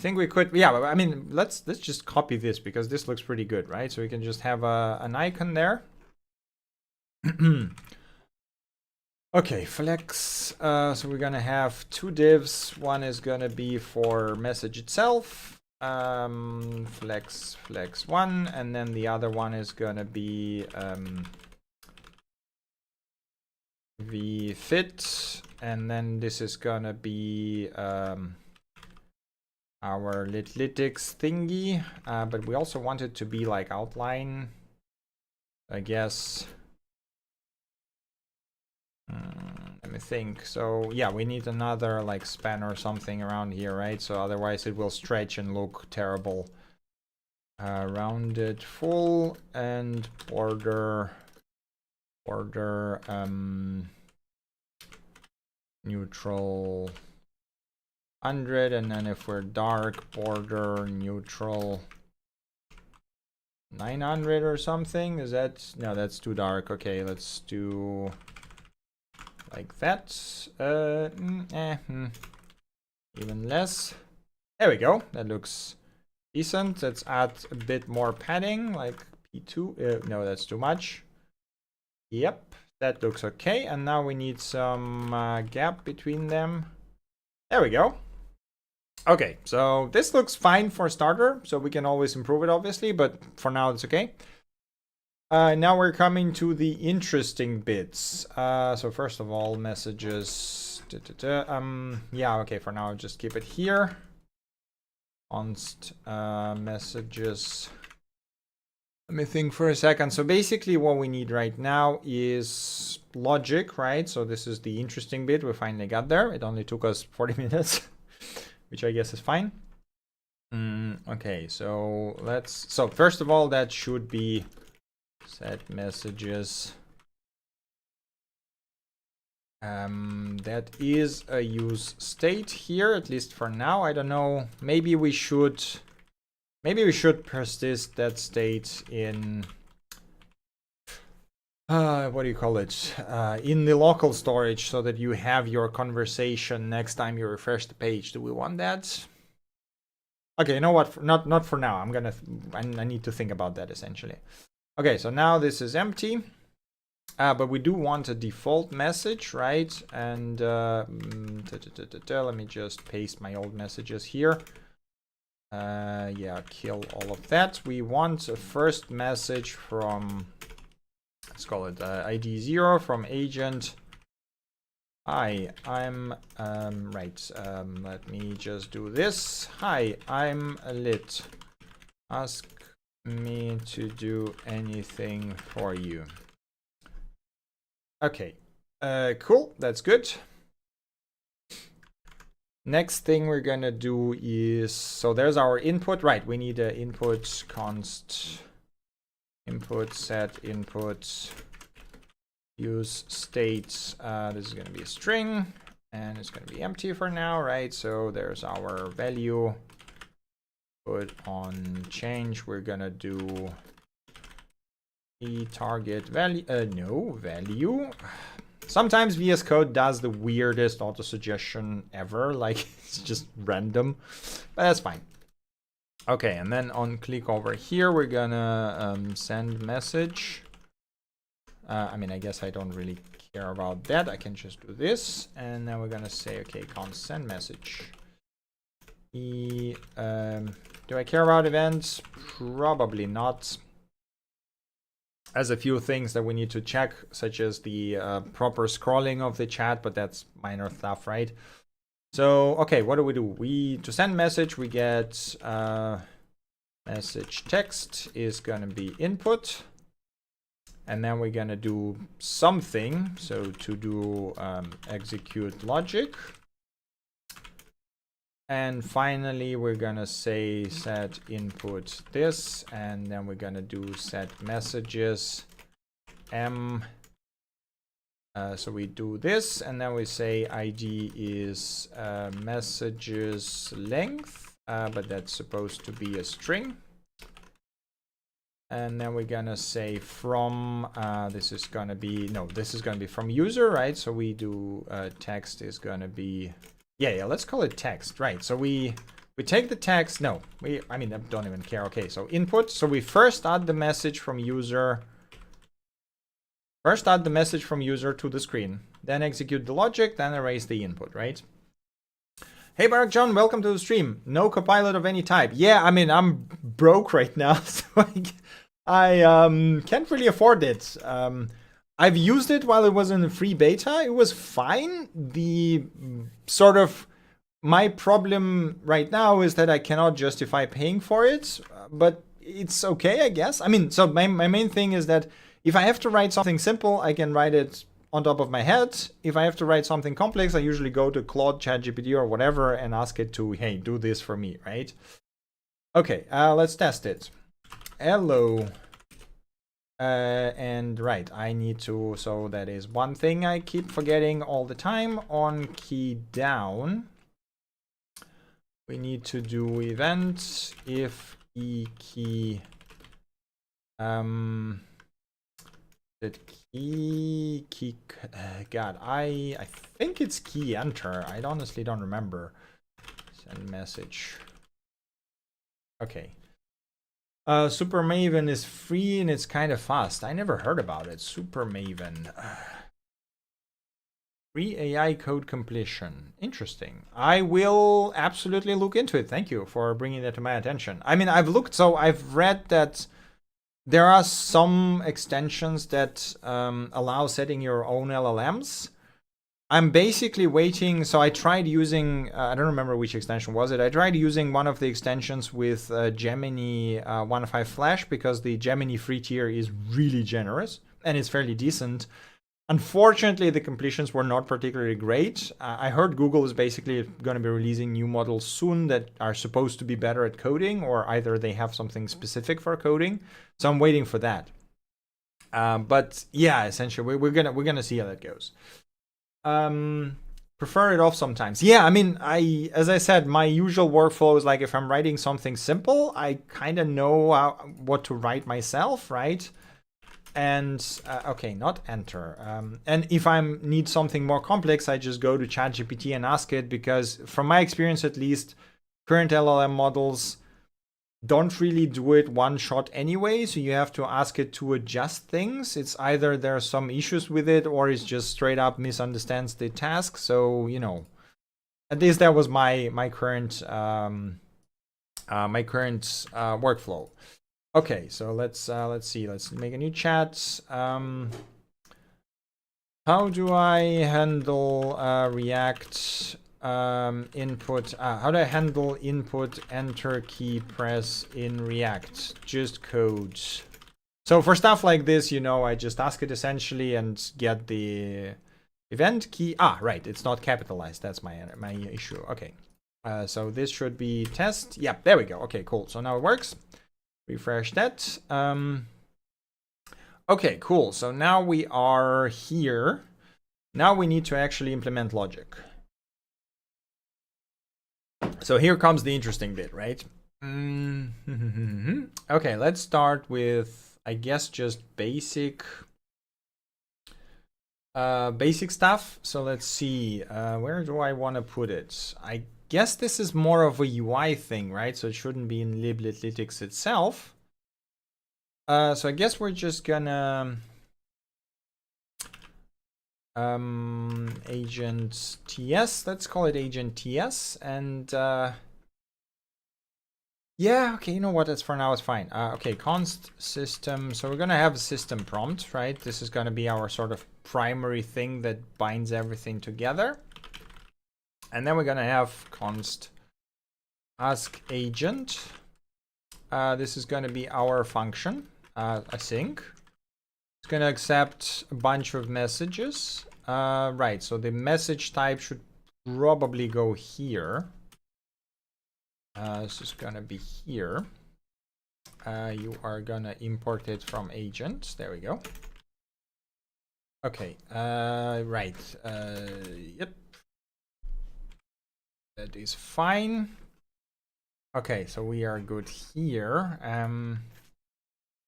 we could, yeah, I mean, let's just copy this because this looks pretty good, right? So we can just have an icon there. Okay, flex. So we're gonna have two divs. One is gonna be for message itself, flex 1, and then the other one is gonna be the fit, and then this is gonna be our litlytics thingy, but we also want it to be like outline, I guess. Let me think. So yeah, we need another like span or something around here, right? So otherwise it will stretch and look terrible. Rounded full and border neutral 100, and then if we're dark, border neutral 900 or something. Is that, no, that's too dark. Okay, let's do like that. Even less. There we go. That looks decent. Let's add a bit more padding, like P2. No, that's too much. Yep, that looks okay. And now we need some gap between them. There we go. Okay, so this looks fine for starter. So we can always improve it, obviously, but for now it's okay. Now we're coming to the interesting bits. So first of all, messages. Yeah, okay, for now, just keep it here. Const messages. Let me think for a second. So basically what we need right now is logic, right? So this is the interesting bit. We finally got there. It only took us 40 minutes, which I guess is fine. Okay, so so first of all, that should be set messages. That is a use state here, at least for now. I don't know. Maybe we should persist that state in what do you call it? In the local storage, so that you have your conversation next time you refresh the page. Do we want that? Okay, you know what? Not for now. I need to think about that essentially. Okay, so now this is empty. But we do want a default message, right? And let me just paste my old messages here. Yeah, kill all of that. We want a first message from, let's call it ID 0 from agent. Hi, I'm right. Let me just do this. Hi, I'm lit. Ask me to do anything for you. Okay, cool, that's good. Next thing we're gonna do is, so there's our input, right? We need an input const input set input use state. This is gonna be a string and it's gonna be empty for now, right? So there's our value. Put on change, we're gonna do target value, no value. Sometimes VS Code does the weirdest auto suggestion ever, like it's just random, but that's fine. Okay, and then on click over here, we're gonna send message. I mean, I guess I don't really care about that. I can just do this, and then we're gonna say, okay, const send message. Do I care about events? Probably not. Has a few things that we need to check, such as the proper scrolling of the chat, but that's minor stuff, right? So, okay, what do? To send message, we get message text is gonna be input, and then we're gonna do something. So to do execute logic. And finally, we're gonna say set input this, and then we're gonna do set messages m. So we do this, and then we say ID is messages length, but that's supposed to be a string. And then we're gonna say from, this is gonna be from user, right? So we do text is gonna be, yeah, let's call it text, right? So we take the text, I mean, I don't even care. Okay, so input, so we first add the message from user. First add the message from user to the screen, then execute the logic, then erase the input, right? Hey, Barak John, welcome to the stream. No copilot of any type. Yeah, I mean, I'm broke right now, so I can't really afford it. I've used it while it was in the free beta. It was fine. The sort of my problem right now is that I cannot justify paying for it, but it's okay, I guess. I mean, so my main thing is that if I have to write something simple, I can write it on top of my head. If I have to write something complex, I usually go to Claude, ChatGPT, or whatever and ask it to, hey, do this for me, right? Okay, let's test it. Hello. And right, I need to, so that is one thing I keep forgetting all the time. On key down, we need to do event if e key Did key God, I think it's key enter. I honestly don't remember. Send message. Okay. Super Maven is free and it's kind of fast. I never heard about it. Super Maven. Free AI code completion. Interesting. I will absolutely look into it. Thank you for bringing that to my attention. I mean, I've looked, so I've read that there are some extensions that allow setting your own LLMs. I'm basically waiting. So I tried using, I don't remember which extension was it. I tried using one of the extensions with Gemini 1.5 Flash because the Gemini free tier is really generous and it's fairly decent. Unfortunately, the completions were not particularly great. I heard Google is basically going to be releasing new models soon that are supposed to be better at coding, or either they have something specific for coding. So I'm waiting for that. But yeah, essentially, we're gonna see how that goes. Prefer it off sometimes. Yeah, I mean, as I said, my usual workflow is like if I'm writing something simple, I kind of know what to write myself, right? And okay, not enter. And if I need something more complex, I just go to ChatGPT and ask it, because from my experience at least, current LLM models don't really do it one shot anyway, so you have to ask it to adjust things. It's either there are some issues with it or it's just straight up misunderstands the task. So, you know, at least that was my current workflow. Okay, so let's see. Let's make a new chat. How do I handle React input? How do I handle input enter key press in React? Just code. So for stuff like this, you know, I just ask it essentially and get the event key. Right, it's not capitalized. That's my issue. Okay, so this should be test. Yep, there we go. Okay, cool. So now it works. Refresh that. Okay, cool. So now we are here. Now we need to actually implement logic. So here comes the interesting bit, right? Okay, let's start with, I guess, just basic stuff. So let's see, where do I want to put it? I guess this is more of a UI thing, right? So it shouldn't be in liblytics itself. So I guess we're just gonna agent TS. Let's call it agent TS. And yeah, okay, you know what? That's for now. It's fine. Okay, const system. So we're gonna have a system prompt, right? This is gonna be our sort of primary thing that binds everything together. And then we're gonna have const ask agent. This is gonna be our function, async. It's gonna accept a bunch of messages. Right, so the message type should probably go here. This is gonna be here. You are gonna import it from agent. There we go. Okay, right. Yep. That is fine. Okay, so we are good here.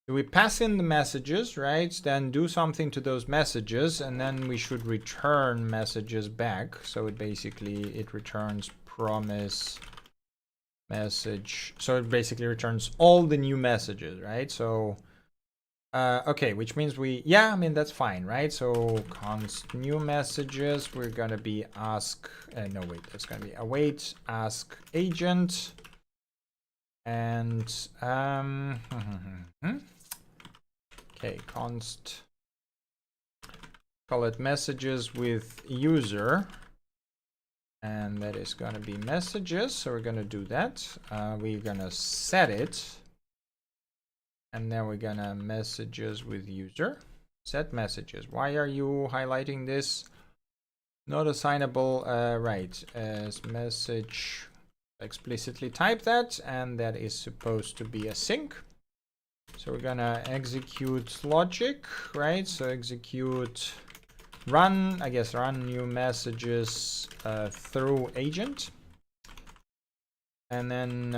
So we pass in the messages, right? Then do something to those messages, and then we should return messages back. So it basically, it returns promise message. So it basically returns all the new messages, right? So, okay, which means I mean, that's fine, right? So const new messages, we're gonna be ask, no, wait, that's gonna be await ask agent. And, okay, const, call it messages with user. And that is gonna be messages. So we're gonna do that. We're gonna set it. And then we're gonna messages with user. Set messages. Why are you highlighting this? Not assignable, right, as message. Explicitly type that, and that is supposed to be async. So we're gonna execute logic, right? So execute run, I guess run new messages through agent. And then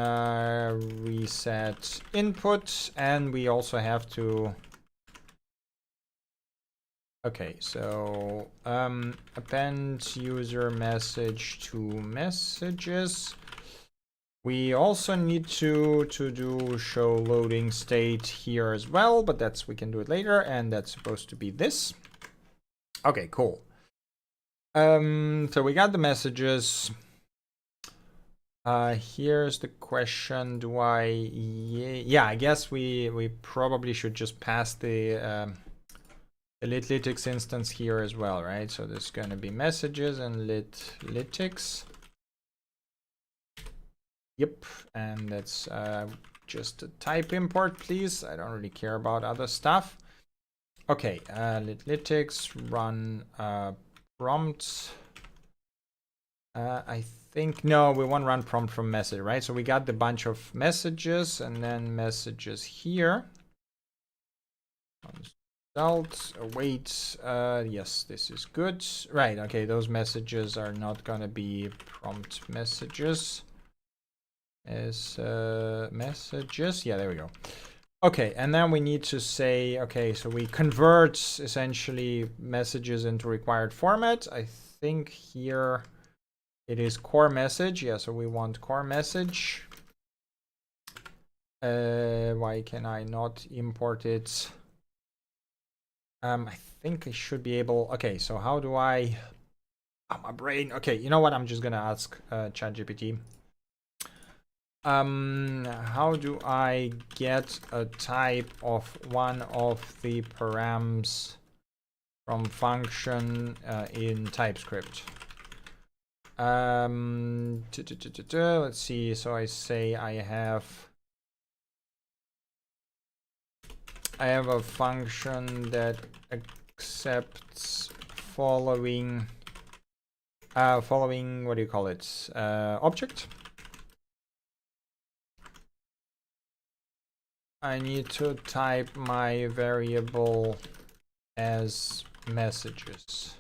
reset input, and we also have to. Okay, so append user message to messages. We also need to do show loading state here as well, but we can do it later, and that's supposed to be this. Okay, cool. So we got the messages. Here's the question: do I? Yeah, I guess we probably should just pass the litlytics instance here as well, right? So there's gonna be messages and litlytics. Yep, and that's just a type import, please. I don't really care about other stuff. Okay, litlytics run prompt. I think no, we want run prompt from message, right? So we got the bunch of messages and then messages here. Result await. Yes, this is good. Right. Okay, those messages are not gonna be prompt messages. As messages, yeah, there we go. Okay, and then we need to say, okay, so we convert essentially messages into required format. I think here it is core message. Yeah, so we want core message. Why can I not import it? I think I should be able. Okay, so how do I? Oh, my brain. Okay, you know what? I'm just gonna ask ChatGPT. How do I get a type of one of the params from function in TypeScript? Let's see. So I say I have a function that accepts following what do you call it? Object. I need to type my variable as messages.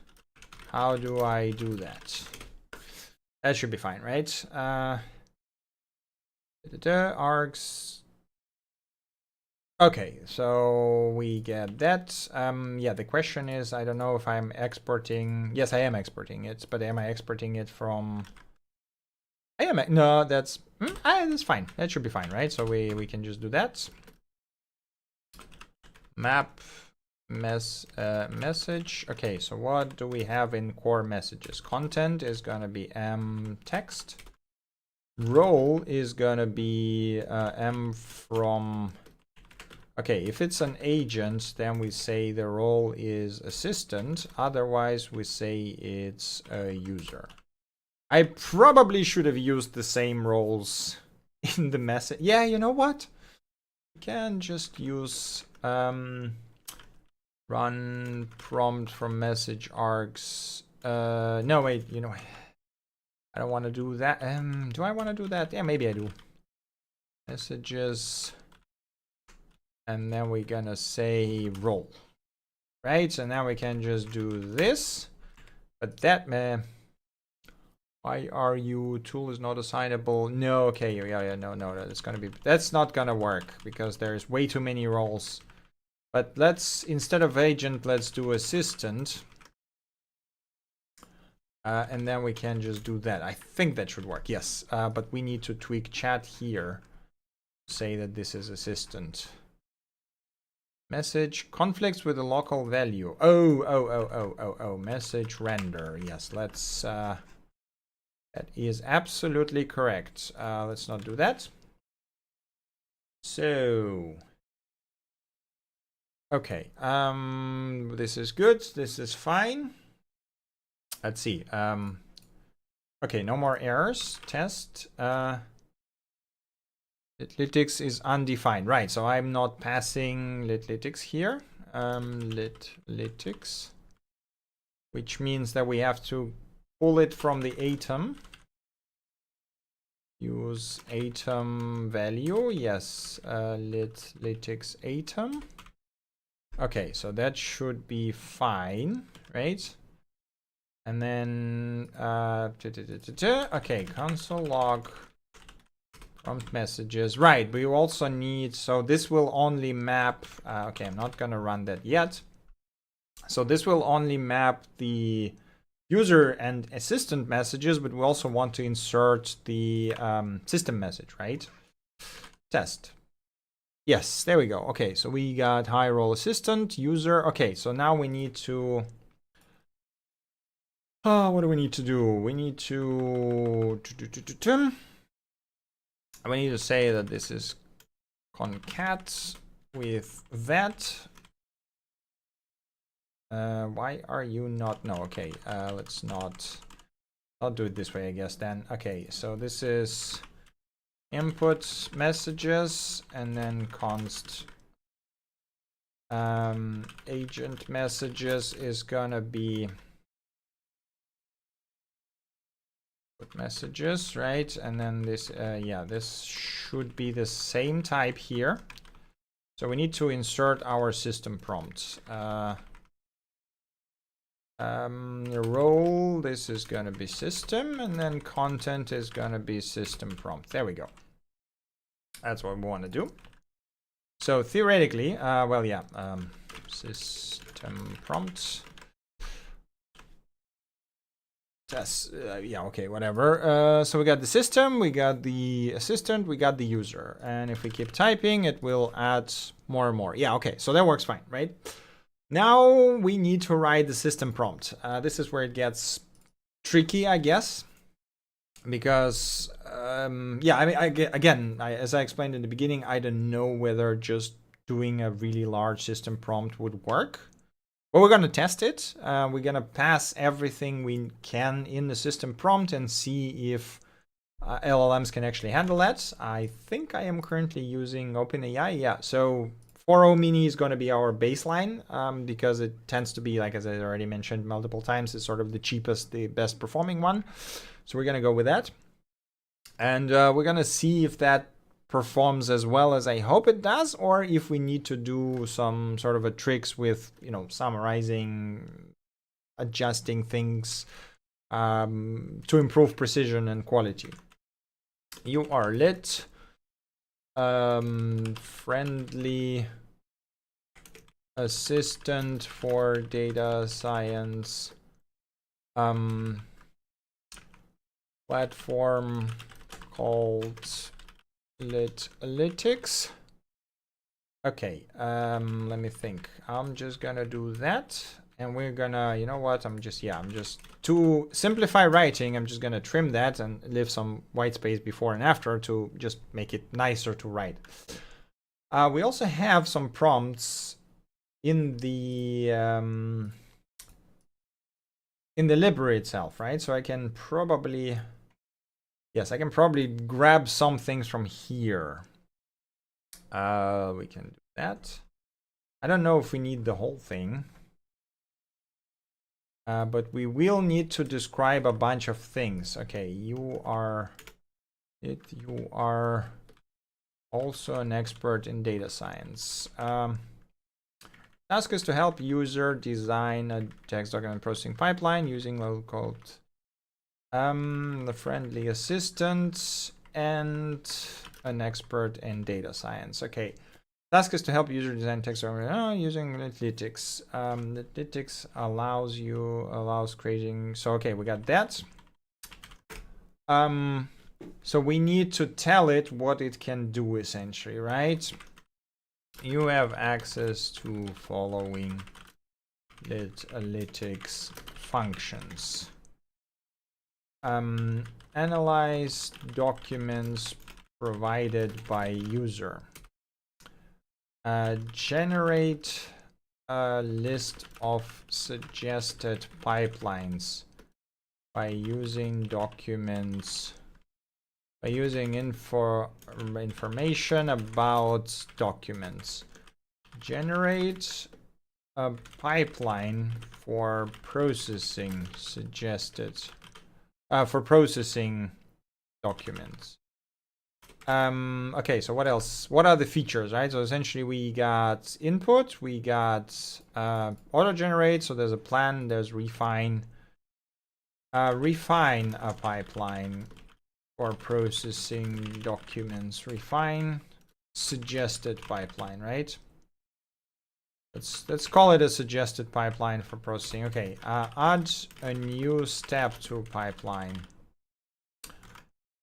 How do I do that? That should be fine, right? Args. Okay, so we get that. Yeah, the question is, I don't know if I'm exporting. Yes, I am exporting it, but am I exporting it from? I am. No, that's fine. That should be fine, right? So we can just do that. Map message. Okay, so what do we have in core messages? Content is gonna be text. Role is gonna be m from. Okay, if it's an agent, then we say the role is assistant. Otherwise, we say it's a user. I probably should have used the same roles in the message. Yeah, you know what? We can just use run prompt from message args. No, wait, you know, I don't want to do that. Do I want to do that? Yeah, maybe I do. Messages. And then we're gonna say role. Right? So now we can just do this. But that, man. Why are you tool is not assignable? No, okay, yeah, no, that's not gonna work because there's way too many roles. But let's, instead of agent, let's do assistant. And then we can just do that. I think that should work, yes. But we need to tweak chat here. Say that this is assistant. Message conflicts with a local value. Oh, message render. Yes, let's, that is absolutely correct. Let's not do that. So, okay, this is good. This is fine. Let's see. Okay, no more errors. Test. Litlytics is undefined. Right, so I'm not passing litlytics here. Litlytics, which means that we have to pull it from the atom. Use atom value. Yes, litlytics atom. Okay, so that should be fine, right? And then, okay, console log Prompt messages, right? We also need, so this will only map, okay, I'm not gonna run that yet. So this will only map the user and assistant messages, but we also want to insert the system message, right? Test. Yes, there we go. Okay, so we got high role assistant, user. Okay, so now we need to, what do we need to do? We need to say that this is concat with that. Why are you not? No, okay. Let's not. I'll do it this way, I guess. Then, okay. So this is input messages, and then const agent messages is gonna be messages, right? And then this, yeah, this should be the same type here. So we need to insert our system prompts. Role, this is gonna be system, and then content is gonna be system prompt. There we go. That's what we want to do. So theoretically, well, yeah, system prompts. That's, yeah, okay, whatever. So we got the system, we got the assistant, we got the user. And if we keep typing, it will add more and more. Yeah, okay, so that works fine, right? Now we need to write the system prompt. This is where it gets tricky, I guess. Because, yeah, I mean, again, as I explained in the beginning, I don't know whether just doing a really large system prompt would work. But we're going to test it. We're going to pass everything we can in the system prompt and see if LLMs can actually handle that. I think I am currently using OpenAI. Yeah, so 4.0 mini is going to be our baseline because it tends to be, like as I already mentioned multiple times, it's sort of the cheapest, the best performing one. So we're going to go with that. And we're going to see if that performs as well as I hope it does, or if we need to do some sort of a tricks with, you know, summarizing, adjusting things to improve precision and quality. You are lit. Friendly assistant for data science. Platform called Litlytics. Okay, let me think. I'm just gonna do that, and we're gonna, you know what, I'm just to simplify writing, I'm just gonna trim that and leave some white space before and after to just make it nicer to write. We also have some prompts in the library itself, right? So I can probably, yes, I can probably grab some things from here. We can do that. I don't know if we need the whole thing. But we will need to describe a bunch of things. Okay, you are also an expert in data science. Task is to help user design a text document processing pipeline using low-code. The friendly assistant and an expert in data science. Okay. Task is to help user design text using Litlytics. Litlytics allows creating. So okay, we got that. So we need to tell it what it can do essentially, right? You have access to following Litlytics functions. Analyze documents provided by user. Generate a list of suggested pipelines by using documents, by using information about documents. Generate a pipeline for processing suggested, for processing documents. Okay, so what else? What are the features, right? So essentially we got input, we got auto generate, so there's a plan, there's refine. Refine a pipeline for processing documents. Refine suggested pipeline, right? Let's call it a suggested pipeline for processing. Okay, add a new step to pipeline.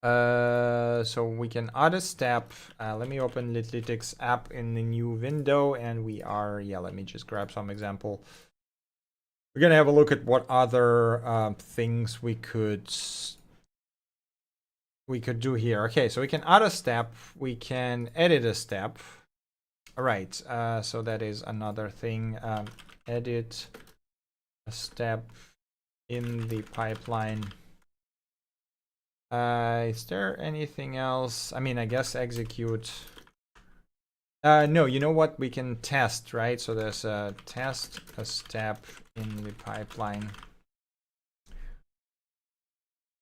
So we can add a step. Let me open Litlytics app in the new window, and we are, yeah, let me just grab some example. We're gonna have a look at what other things we could do here. Okay, so we can add a step, we can edit a step. All right, so that is another thing. Edit a step in the pipeline. Is there anything else? I mean, I guess execute. No, you know what? We can test, right? So there's a test a step in the pipeline.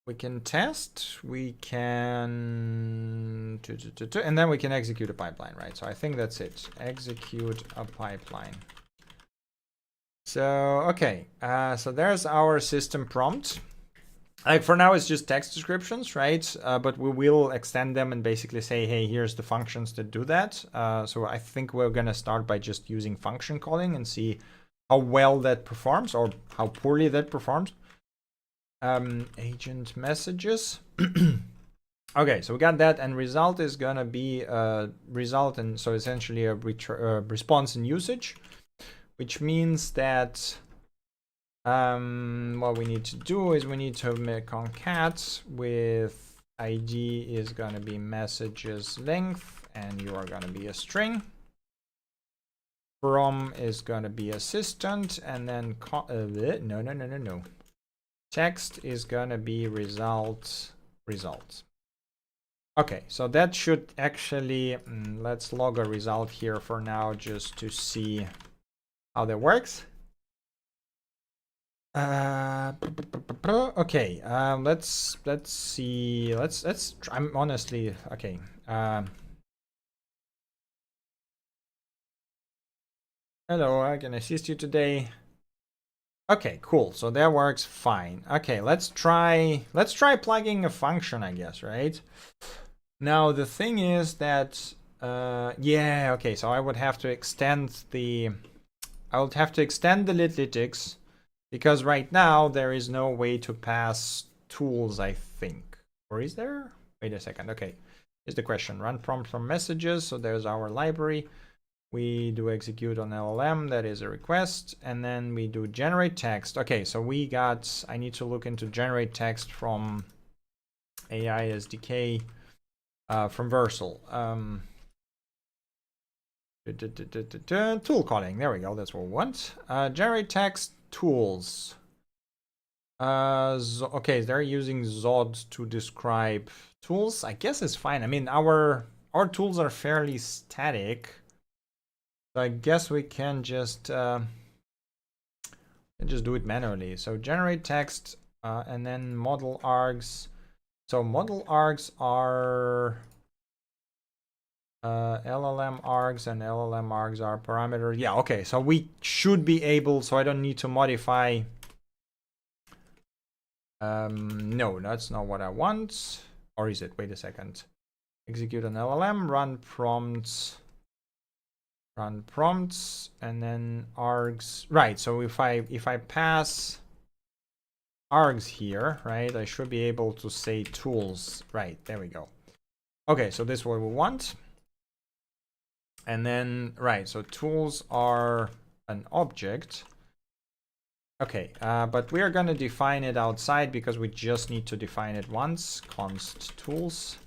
We can test, we can, and then we can execute a pipeline, right? So I think that's it. Execute a pipeline. So, okay, so there's our system prompt. Like for now, it's just text descriptions, right? But we will extend them and basically say, hey, here's the functions that do that. So I think we're gonna start by just using function calling and see how well that performs or how poorly that performs. Agent messages. Okay, so we got that, and result is gonna be a result, and so essentially a response in usage, which means that what we need to do is we need to make concat with ID is gonna be messages length, and you are gonna be a string. From is gonna be assistant, and then no. Text is gonna be result. Okay, so that should actually, let's log a result here for now just to see how that works. Okay, let's see. Let's. I'm honestly okay. Hello, I can assist you today. Okay, cool. So that works fine. Okay, let's try plugging a function, I guess, right? Now the thing is that yeah, okay, so I would have to extend the Litlytics because right now there is no way to pass tools, I think. Or is there? Wait a second. Okay. Here's the question. Run prompt from messages. So there's our library. We do execute on LLM, that is a request, and then we do generate text. Okay, so I need to look into generate text from AI SDK from Versal. Tool calling, there we go, that's what we want. Generate text tools. Okay, they're using Zod to describe tools. I guess it's fine. I mean, our tools are fairly static. So I guess we can just do it manually. So generate text and then model args. So model args are LLM args, and LLM args are parameter. Yeah, okay. So we should be able. So I don't need to modify. No, that's not what I want. Or is it? Wait a second. Execute an LLM. Run prompts, and then args. Right, so if I pass args here, right, I should be able to say tools. Right, there we go. Okay, so this is what we want. And then, right, so tools are an object. Okay, but we are going to define it outside because we just need to define it once. Const tools.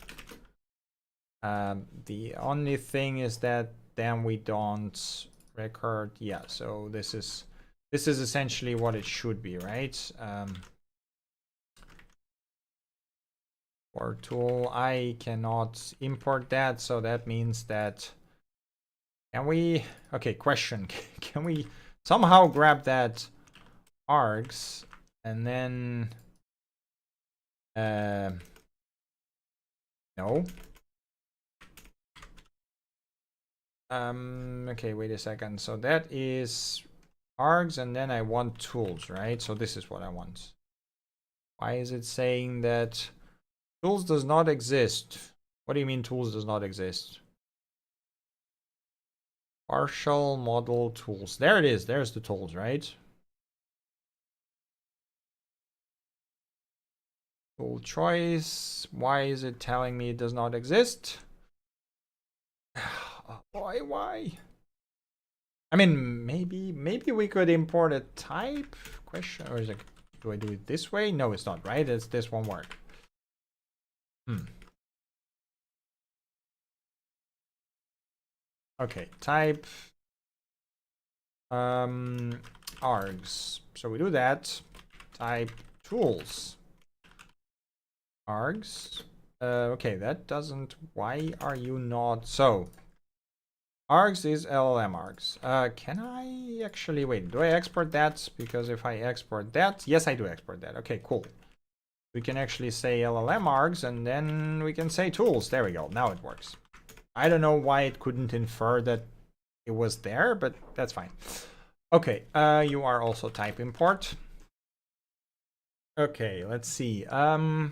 The only thing is that then we don't record. Yeah, so this is essentially what it should be, right? For tool, I cannot import that, so that means that can we, okay, question, can we somehow grab that args and then no. Okay, wait a second. So that is args, and then I want tools, right? So this is what I want. Why is it saying that Tools does not exist. What do you mean tools does not exist? Partial model tools. There it is. There's the tools, right? Tool choice. Why is it telling me it does not exist? Why? I mean, maybe we could import a type question, or is it? Do I do it this way? No, it's not, right? This won't work. Okay, type args. So we do that. Type tools args. Okay, that doesn't. Why are you not? So args is LLM args. Can I actually wait? Do I export that? Because if I export that, yes, I do export that. Okay, cool. We can actually say LLM args, and then we can say tools. There we go. Now it works. I don't know why it couldn't infer that it was there, but that's fine. Okay, you are also type import. Okay, let's see. So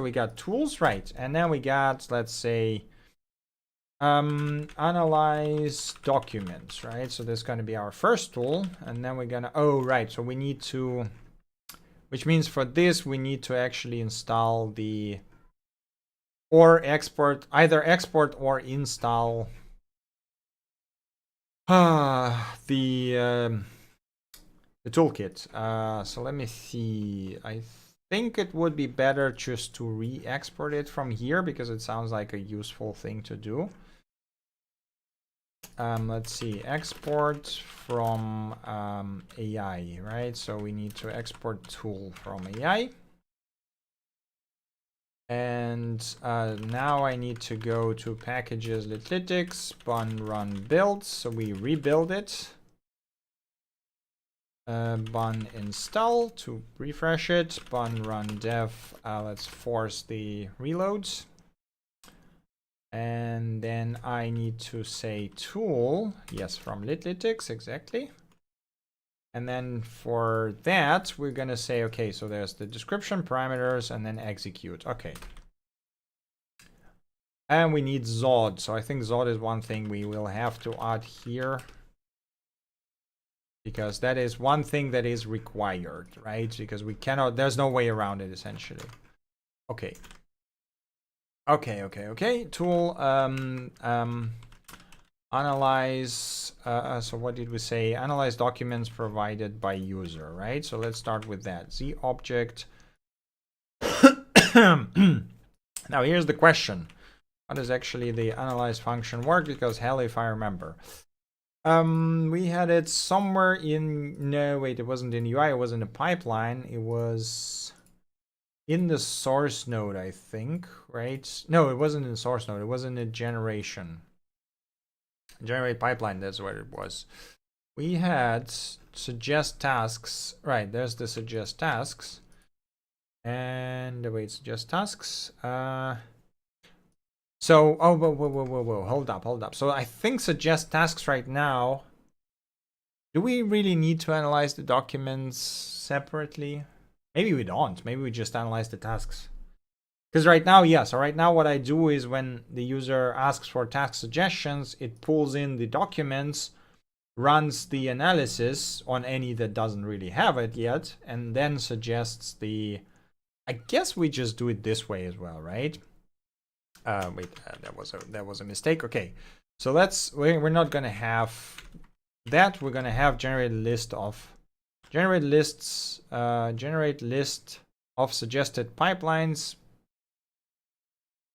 we got tools, right? And then we got, let's say, analyze documents, right? So this is going to be our first tool, and then we're gonna. Oh, right. So we need to, which means for this we need to actually install the, or export, either export or install the toolkit. So let me see. I think it would be better just to re-export it from here because it sounds like a useful thing to do. Let's see, export from AI, right? So we need to export tool from AI. And now I need to go to packages, Litlytics, run build. So we rebuild it. Bun install to refresh it. Bun run dev. Let's force the reloads. And then I need to say tool. Yes, from Litlytics, exactly. And then for that, we're going to say, okay, so there's the description parameters and then execute. Okay. And we need Zod. So I think Zod is one thing we will have to add here. Because that is one thing that is required, right? Because we cannot, there's no way around it essentially. Okay. Okay. Tool, analyze, so what did we say? Analyze documents provided by user, right? So let's start with that. Z object. Now here's the question. How does actually the analyze function work? Because hell if I remember. We had it somewhere in, no, wait, it wasn't in UI, it was in the pipeline. It was in the source node, I think, right? No, it wasn't in the source node. It was in the generate pipeline. That's what it was. We had suggest tasks, right? There's the suggest tasks, and wait, suggest tasks. So, oh, whoa, hold up. So I think suggest tasks right now. Do we really need to analyze the documents separately? Maybe we don't. Maybe we just analyze the tasks. Because right now, yeah. So right now what I do is when the user asks for task suggestions, it pulls in the documents, runs the analysis on any that doesn't really have it yet, and then suggests the... I guess we just do it this way as well, right? Wait, that was a mistake. Okay, so we're not gonna have that. We're gonna have generate list of generate list of suggested pipelines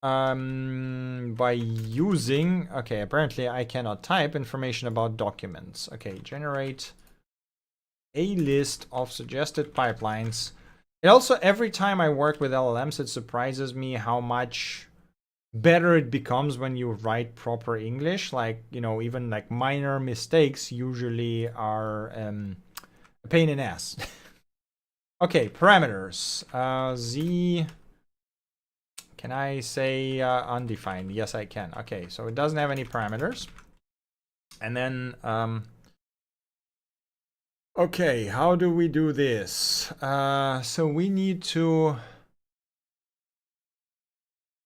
by using, okay, apparently I cannot type information about documents. Okay, generate a list of suggested pipelines. It also, every time I work with LLMs, it surprises me how much better it becomes when you write proper English. Like, you know, even like minor mistakes usually are a pain in the ass. Okay, parameters. Z, can I say undefined? Yes, I can. Okay, so it doesn't have any parameters. And then, okay, how do we do this? So we need to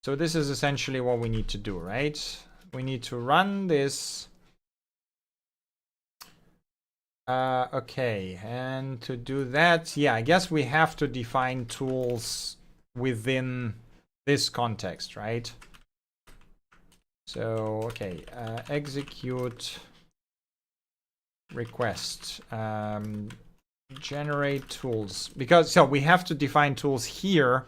So this is essentially what we need to do, right? We need to run this. Okay, and to do that, yeah, I guess we have to define tools within this context, right? So, okay, execute request, generate tools, because so we have to define tools here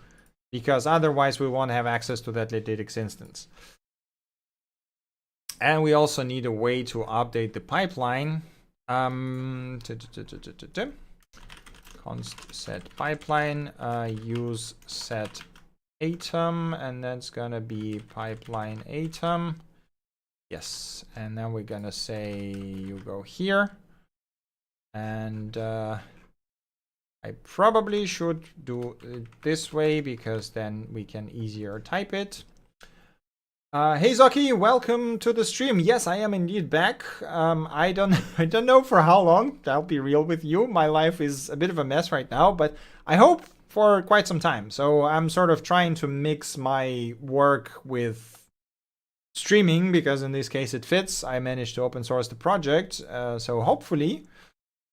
because otherwise we won't have access to that Lytlytics instance. And we also need a way to update the pipeline. Const set pipeline, use set atom, and that's gonna be pipeline atom. Yes, and then we're gonna say you go here, and I probably should do it this way because then we can easier type it. Hey Zoki, welcome to the stream. Yes, I am indeed back. I don't know for how long. I'll be real with you. My life is a bit of a mess right now, but I hope for quite some time. So I'm sort of trying to mix my work with streaming because in this case it fits. I managed to open source the project, so hopefully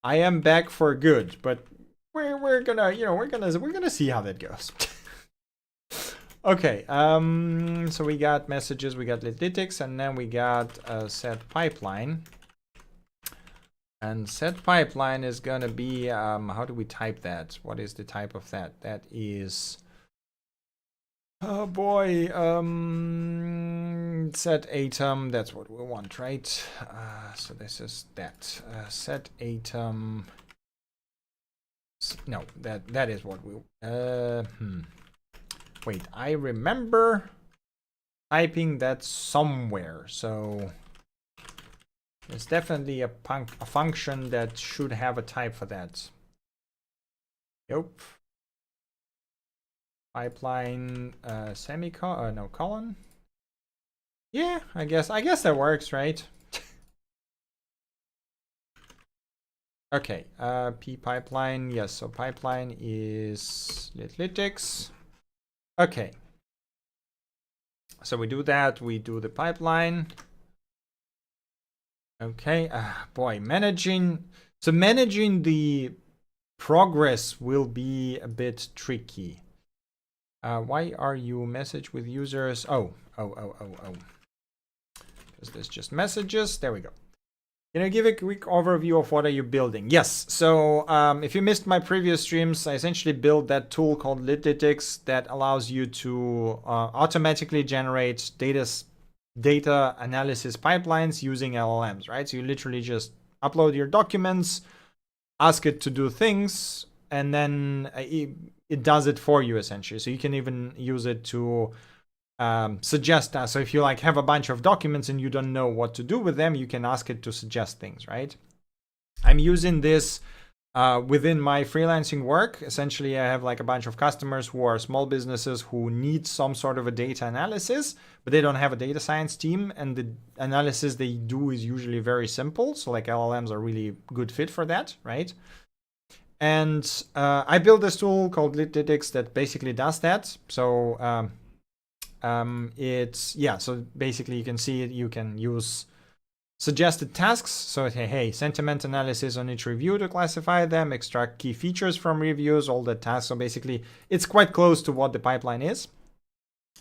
I am back for good. But we're gonna see how that goes. Okay, so we got messages, we got Lytlytics, and then we got set pipeline. And set pipeline is gonna be, how do we type that? What is the type of that? That is, oh boy, set atom, that's what we want, right? So this is that, set atom, no, that is what we, Wait, I remember typing that somewhere, so there's definitely a function that should have a type for that. Yep. Pipeline semicolon, no colon. Yeah, I guess that works, right? Okay, p pipeline, yes, so pipeline is Lytlytics. Okay, so we do that, we do the pipeline. Okay, boy, managing the progress will be a bit tricky. Why are you message with users? Oh. Because there's just messages, there we go. Can I give a quick overview of what are you building? Yes, so if you missed my previous streams, I essentially built that tool called Lytlytics that allows you to automatically generate data analysis pipelines using LLMs, right? So you literally just upload your documents, ask it to do things, and then it does it for you essentially. So you can even use it to suggest that. So if you like have a bunch of documents and you don't know what to do with them, you can ask it to suggest things, right? I'm using this within my freelancing work. Essentially, I have like a bunch of customers who are small businesses who need some sort of a data analysis, but they don't have a data science team, and the analysis they do is usually very simple. So like LLMs are really good fit for that, right? And I built this tool called Lytlytics that basically does that. So so basically you can see it, you can use suggested tasks. So hey, sentiment analysis on each review to classify them, extract key features from reviews, all the tasks. So basically it's quite close to what the pipeline is.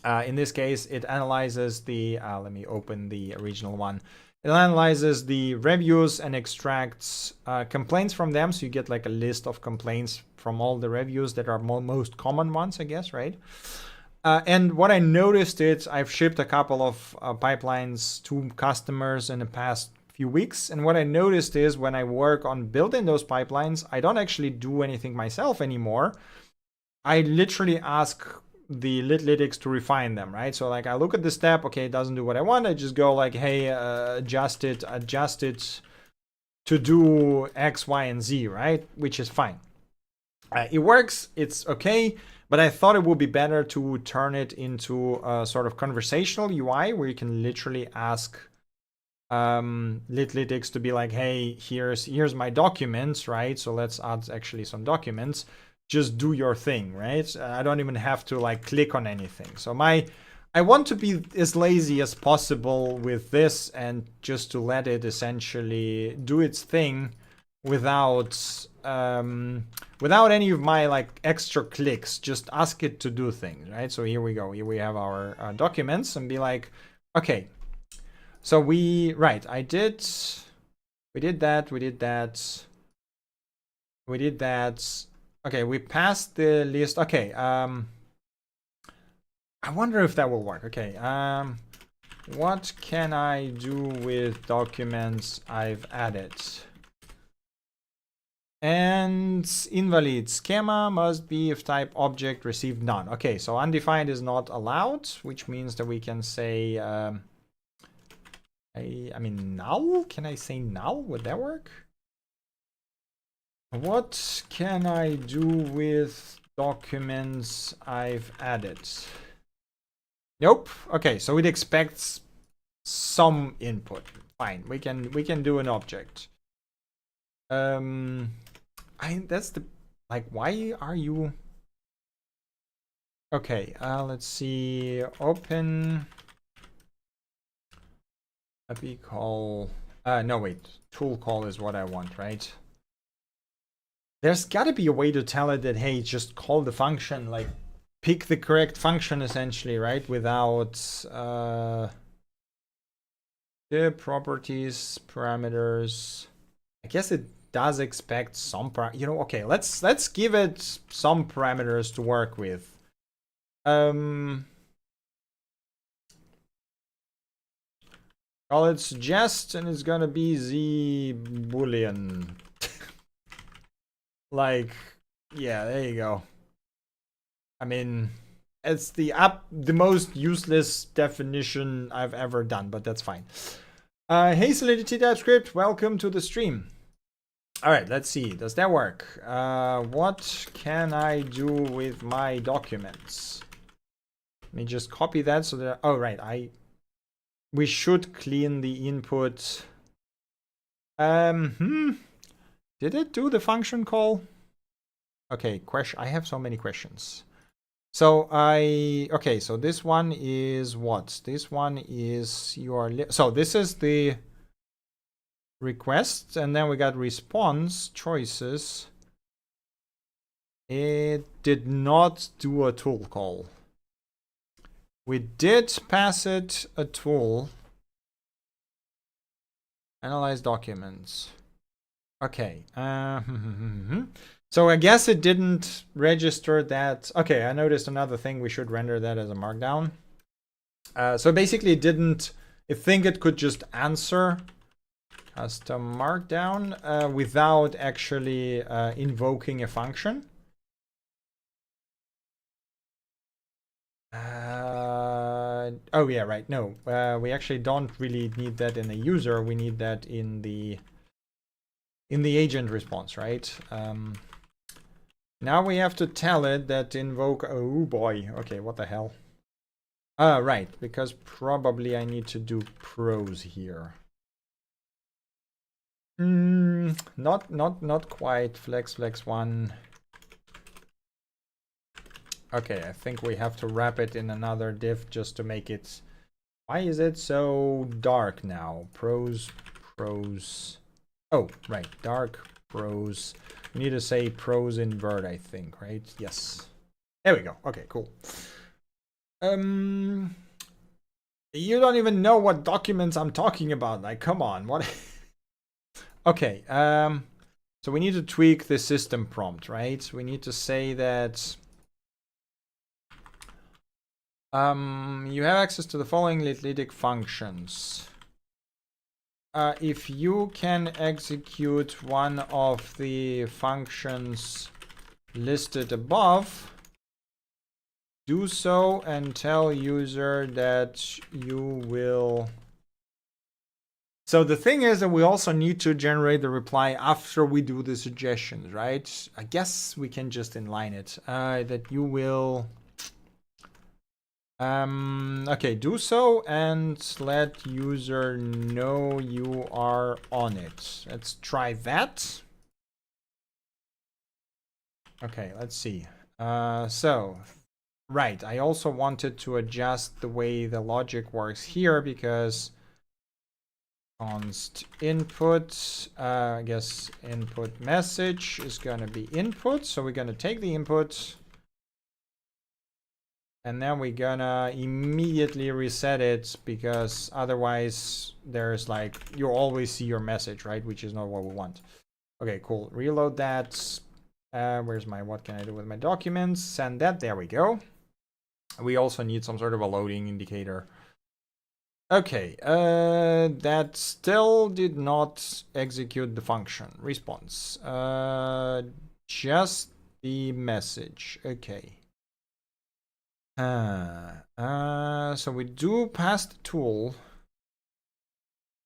In this case, it analyzes the, let me open the original one. It analyzes the reviews and extracts complaints from them. So you get like a list of complaints from all the reviews that are most common ones, I guess, right? And what I noticed is I've shipped a couple of pipelines to customers in the past few weeks. And what I noticed is when I work on building those pipelines, I don't actually do anything myself anymore. I literally ask the Lytlytics to refine them, right? So like I look at the step, okay, it doesn't do what I want. I just go like, hey, adjust it to do X, Y, and Z, right? Which is fine. It works, it's okay. But I thought it would be better to turn it into a sort of conversational UI where you can literally ask Lytlytics to be like, hey, here's my documents, right? So let's add actually some documents. Just do your thing, right? I don't even have to like click on anything. So my I want to be as lazy as possible with this and just to let it essentially do its thing without without any of my like extra clicks. Just ask it to do things, right? So here we go. Here we have our documents and be like, okay, so we did that. Okay, we passed the list. Okay, I wonder if that will work. Okay, what can I do with documents I've added? And invalid schema must be if type object received none. Okay, so undefined is not allowed, which means that we can say, I mean, null? Can I say null? Would that work? What can I do with documents I've added? Nope. Okay, so it expects some input. Fine, we can do an object. That's the like. Why are you? Okay. Let's see. Open. API call. No wait. Tool call is what I want, right? There's got to be a way to tell it that hey, just call the function, like pick the correct function essentially, right? Without the properties parameters. I guess it does expect some okay, let's give it some parameters to work with. Call it suggest and it's gonna be the boolean. Like, yeah, there you go. I mean, it's the most useless definition I've ever done, but that's fine. Hey Solidity TypeScript, welcome to the stream. All right, let's see. Does that work? What can I do with my documents? Let me just copy that so that. Oh, right. We should clean the input. Did it do the function call? Okay, I have so many questions. So okay, so this one is what? This one is so this is the request, and then we got response choices. It did not do a tool call. We did pass it a tool. Analyze documents. Okay. So I guess it didn't register that. Okay, I noticed another thing. We should render that as a markdown. So basically it didn't. I think it could just answer custom markdown without actually invoking a function. Oh yeah, right. No, we actually don't really need that in the user. We need that in the agent response, right? Now we have to tell it that invoke. Oh boy. Okay, what the hell? Right, because probably I need to do pros here. Not quite. Flex 1. Okay, I think we have to wrap it in another div just to make it. Why is it so dark now? Pros. Oh, right. Dark pros. We need to say pros invert, I think, right? Yes. There we go. Okay, cool. You don't even know what documents I'm talking about. Like, come on. What? Okay. So we need to tweak the system prompt, right? We need to say that you have access to the following lytic functions. If you can execute one of the functions listed above, do so and tell user that you will. So the thing is that we also need to generate the reply after we do the suggestions, right? I guess we can just inline it. That you will. Okay, do so and let user know you are on it. Let's try that. Okay, let's see. So Right, I also wanted to adjust the way the logic works here because const input, I guess input message is going to be input. So we're going to take the input and then we're going to immediately reset it because otherwise there's like, you always see your message, right? Which is not what we want. Okay, cool. Reload that. Where's my, what can I do with my documents? Send that. There we go. We also need some sort of a loading indicator. Okay, that still did not execute the function. Response. Just the message. Okay. So we do pass the tool.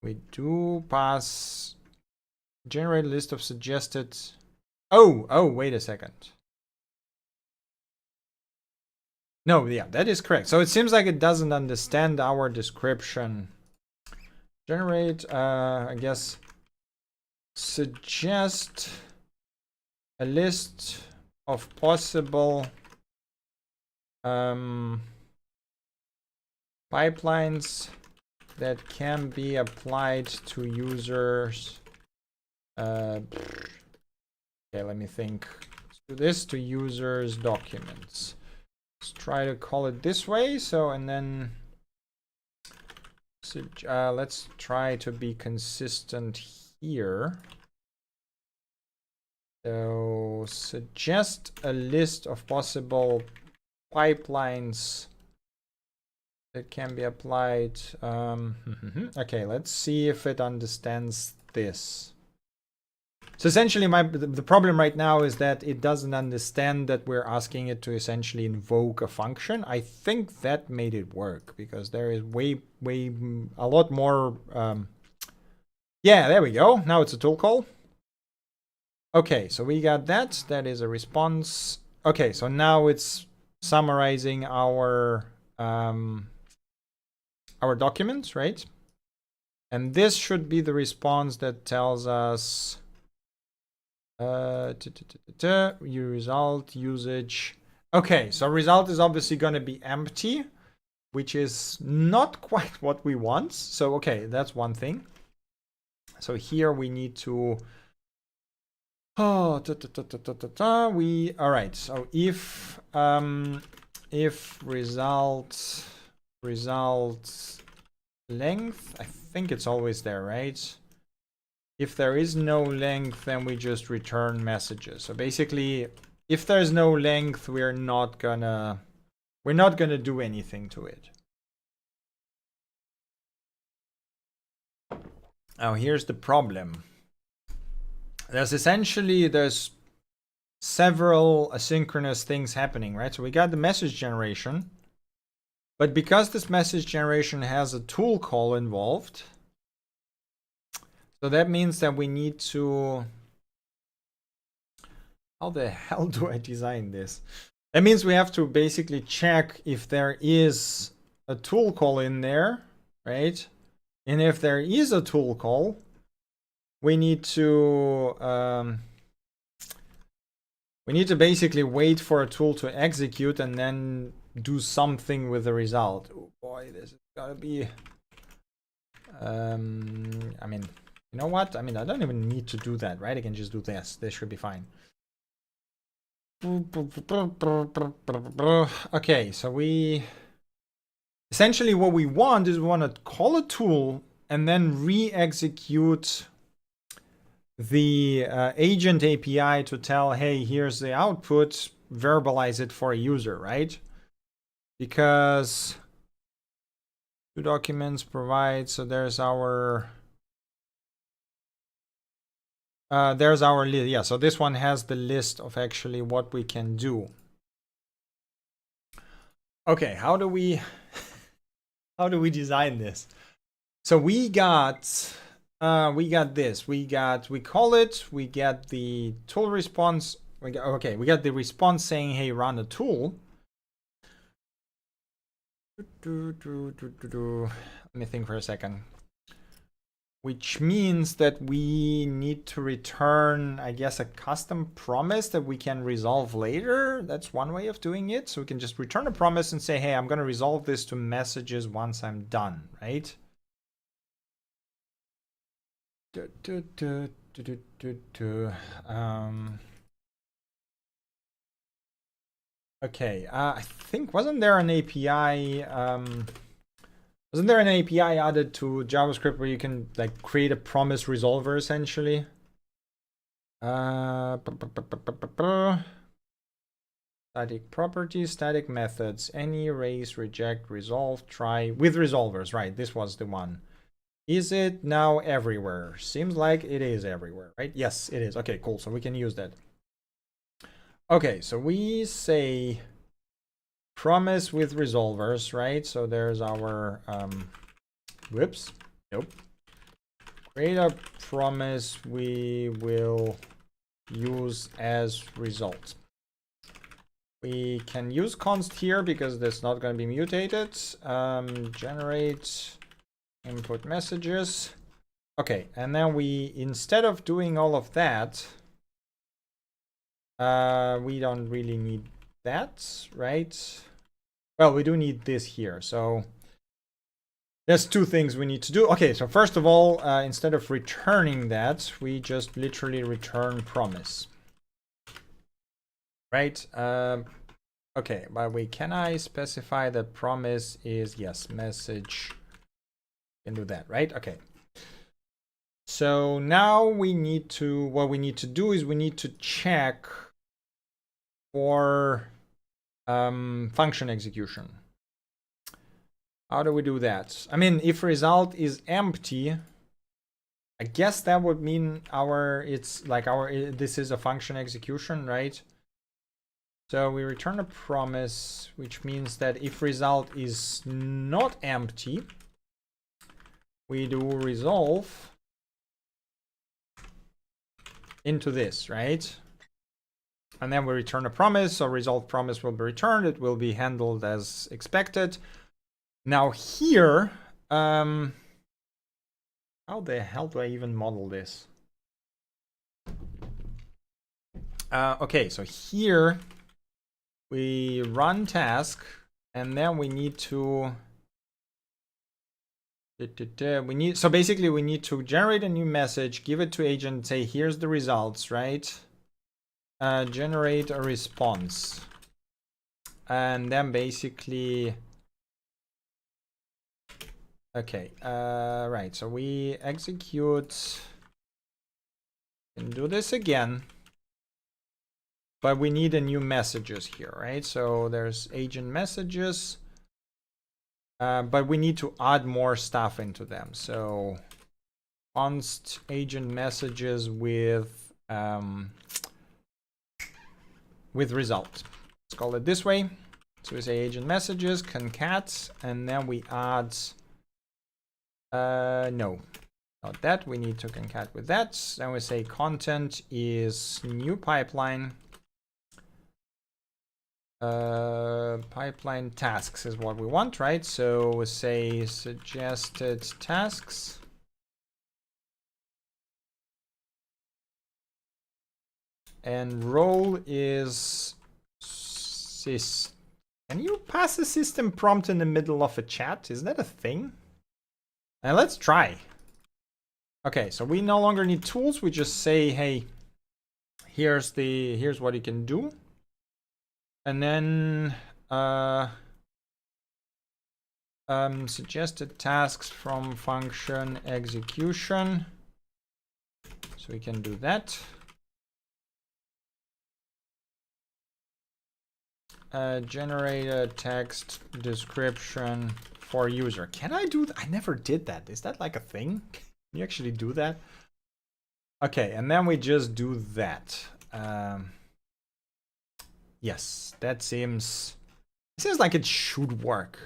We do pass generate a list of suggested. Oh, wait a second. No, yeah, that is correct. So it seems like it doesn't understand our description. Generate, I guess, suggest a list of possible pipelines that can be applied to users. Okay, let me think. Let's do this to users documents. Let's try to call it this way. So, and then let's try to be consistent here. So suggest a list of possible pipelines that can be applied. Okay, let's see if it understands this. So essentially the problem right now is that it doesn't understand that we're asking it to essentially invoke a function. I think that made it work because there is way a lot more. Yeah, there we go. Now it's a tool call. Okay, so we got that. That is a response. Okay, so now it's summarizing our documents, right? And this should be the response that tells us result usage. Okay, so result is obviously going to be empty, which is not quite what we want. So okay, that's one thing. So here we need to all right. So if result length, I think it's always there, right? If there is no length, then we just return messages. So basically, if there's no length, we're not gonna do anything to it. Now here's the problem. There's several asynchronous things happening, right? So we got the message generation, but because this message generation has a tool call involved, so that means that we need to, how the hell do I design this? That means we have to basically check if there is a tool call in there, right? And if there is a tool call, we need to basically wait for a tool to execute and then do something with the result. Oh boy, this is gotta be. I mean, you know what? I mean, I don't even need to do that, right? I can just do this. This should be fine. Okay, so we essentially what we want is we want to call a tool and then re-execute the agent API to tell, hey, here's the output, verbalize it for a user, right? Because two documents provide, so there's our list. Yeah, so this one has the list of actually what we can do. Okay, how do we design this? So we got this. We call it, we get the tool response. We got the response saying, hey, run a tool. Let me think for a second. which means that we need to return, I guess, a custom promise that we can resolve later. That's one way of doing it. So we can just return a promise and say, hey, I'm going to resolve this to messages once I'm done, right? Okay, I think, wasn't there an API added to JavaScript where you can like create a promise resolver essentially? Static properties, static methods, any, erase, reject, resolve, try with resolvers, right? This was the one. Is it now everywhere? Seems like it is everywhere, right? Yes, it is. Okay, cool. So we can use that. Okay, so we say promise with resolvers, right? So there's our whoops, nope. Create a promise we will use as result. We can use const here because that's not going to be mutated. Generate input messages. Okay, and then we, instead of doing all of that, we don't really need that, right? Well, we do need this here. So there's two things we need to do. Okay, so first of all, instead of returning that, we just literally return promise. Right? Okay, but can I specify the promise is, yes, message. Can do that, right? Okay. So now we need to, what we need to do is we need to check for function execution. How do we do that? I mean, if result is empty, I guess that would mean this is a function execution, right? So we return a promise, which means that if result is not empty, we do resolve into this, right? And then we return a promise, so result promise will be returned. It will be handled as expected. Now here, how the hell do I even model this? Okay, so here we run task, and then we need to so basically we need to generate a new message, give it to agent, say here's the results, right? Generate a response, and then basically okay, right, so we execute and do this again, but we need a new messages here, right? So there's agent messages, but we need to add more stuff into them. So const agent messages with result. Let's call it this way. So we say agent messages concat, and then we add no, not that. We need to concat with that. Then we say content is new pipeline. Pipeline tasks is what we want, right? So we say suggested tasks. And role is sys. Can you pass a system prompt in the middle of a chat? Is that a thing? And let's try. Okay, so we no longer need tools. We just say, hey, here's what you can do. And then suggested tasks from function execution. So we can do that. Generate a text description for user. Can I do that? I never did that. Is that like a thing? Can you actually do that? Okay, and then we just do that. Yes, that seems like it should work.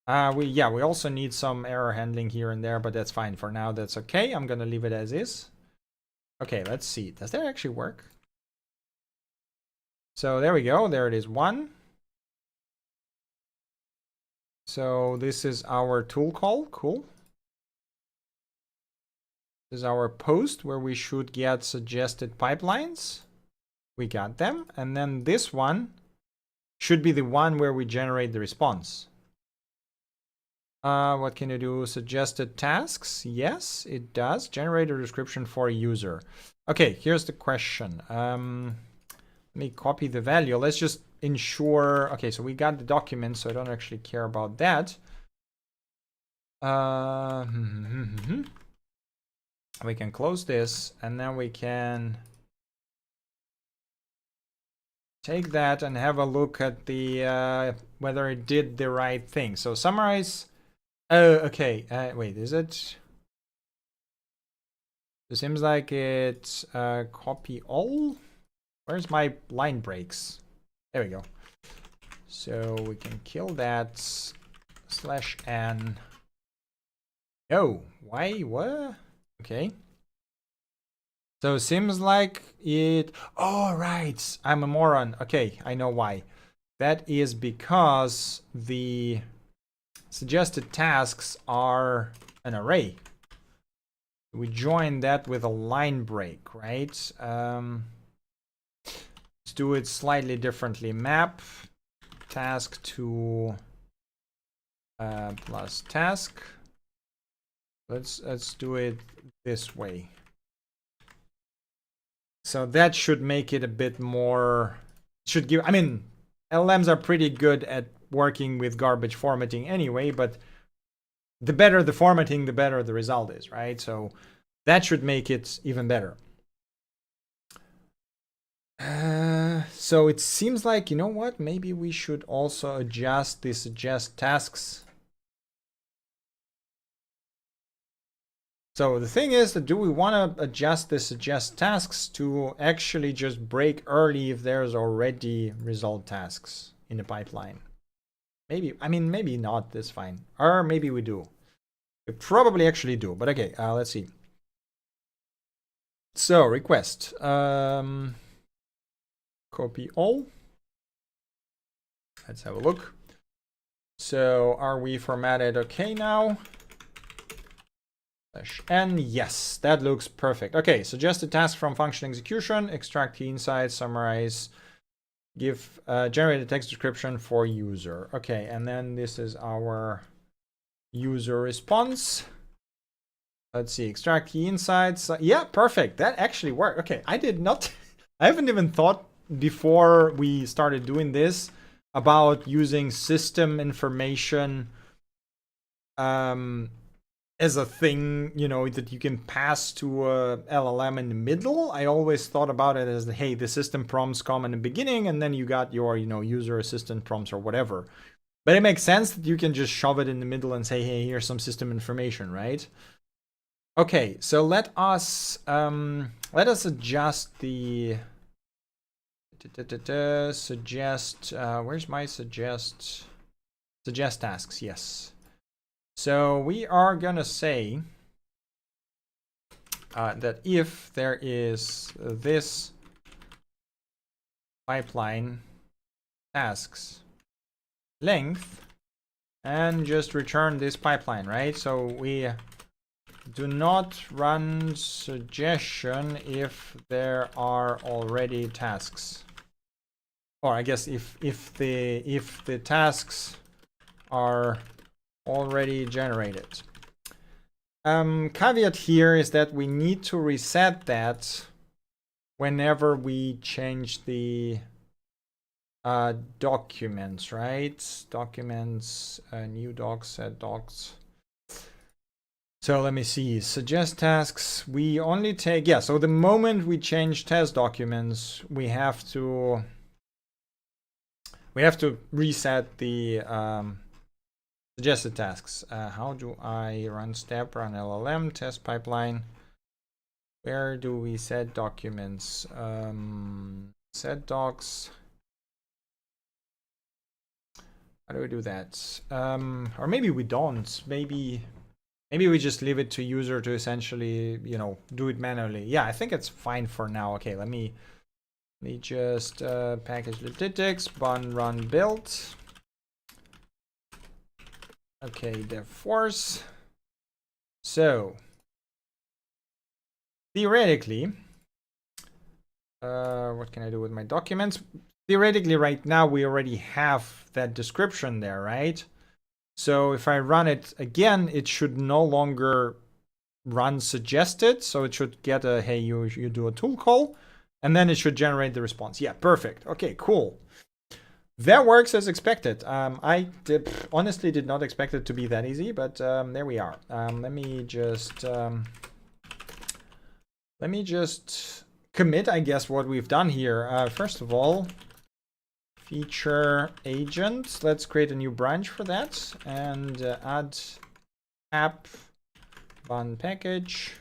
We also need some error handling here and there, but that's fine for now. That's okay. I'm gonna leave it as is. Okay, let's see. Does that actually work? So there we go. There it is, 1. So this is our tool call. Cool. This is our post where we should get suggested pipelines. We got them. And then this one should be the one where we generate the response. What can you do? Suggested tasks? Yes, it does. Generate a description for a user. Okay, here's the question. Let me copy the value. Let's just ensure. Okay, so we got the document, so I don't actually care about that. We can close this, and then we can take that and have a look at the whether it did the right thing. So summarize. Oh, okay. Wait, is it? It seems like it's copy all. Where's my line breaks? There we go. So we can kill that /n. Oh, why? What? Okay. So it seems like it. Oh, right. I'm a moron. Okay, I know why. That is because the suggested tasks are an array. We join that with a line break, right? Let's do it slightly differently. Map task to plus task. Let's do it this way. So that should make it a bit more. Should give. I mean, LLMs are pretty good at working with garbage formatting anyway, but the better the formatting, the better the result is, right? So that should make it even better. So it seems like, you know what? Maybe we should also adjust the suggest tasks. So the thing is that do we want to adjust the suggest tasks to actually just break early if there's already result tasks in the pipeline? Maybe, I mean, maybe not, that's fine. Or maybe we do. We probably actually do, but okay, let's see. So request, copy all. Let's have a look. So are we formatted okay now? /n, yes, that looks perfect. Okay, suggested task from function execution, extract key insights, summarize, give generate a text description for user. Okay, and then this is our user response. Let's see, extract key insights. Yeah, perfect. That actually worked. Okay, I did not, I haven't even thought before we started doing this about using system information as a thing, you know, that you can pass to a LLM in the middle. I always thought about it as, hey, the system prompts come in the beginning, and then you got your, you know, user assistant prompts or whatever. But it makes sense that you can just shove it in the middle and say, hey, here's some system information, right? Okay, so let us adjust the suggest. Where's my suggest tasks? Yes. So we are gonna say that if there is this pipeline tasks length, and just return this pipeline, right? So we do not run suggestion if there are already tasks, or I guess if the tasks are already generated. Caveat here is that we need to reset that whenever we change the documents, right? Documents, new docs, set docs. So let me see, suggest tasks, we only take, yeah, so the moment we change test documents, we have to reset the suggested tasks. How do I run step, run LLM, test pipeline? Where do we set documents? Set docs. How do we do that? Or maybe we don't. Maybe we just leave it to user to essentially, you know, do it manually. Yeah, I think it's fine for now. Okay, let me just package libtitix, run build. Okay, dev force. So theoretically, what can I do with my documents? Theoretically, right now, we already have that description there, right? So if I run it again, it should no longer run suggested. So it should get a, hey, you do a tool call, and then it should generate the response. Yeah, perfect. Okay, cool. That works as expected. Honestly did not expect it to be that easy, but there we are. Let me just commit, I guess, what we've done here. First of all, feature agent. Let's create a new branch for that and add app one package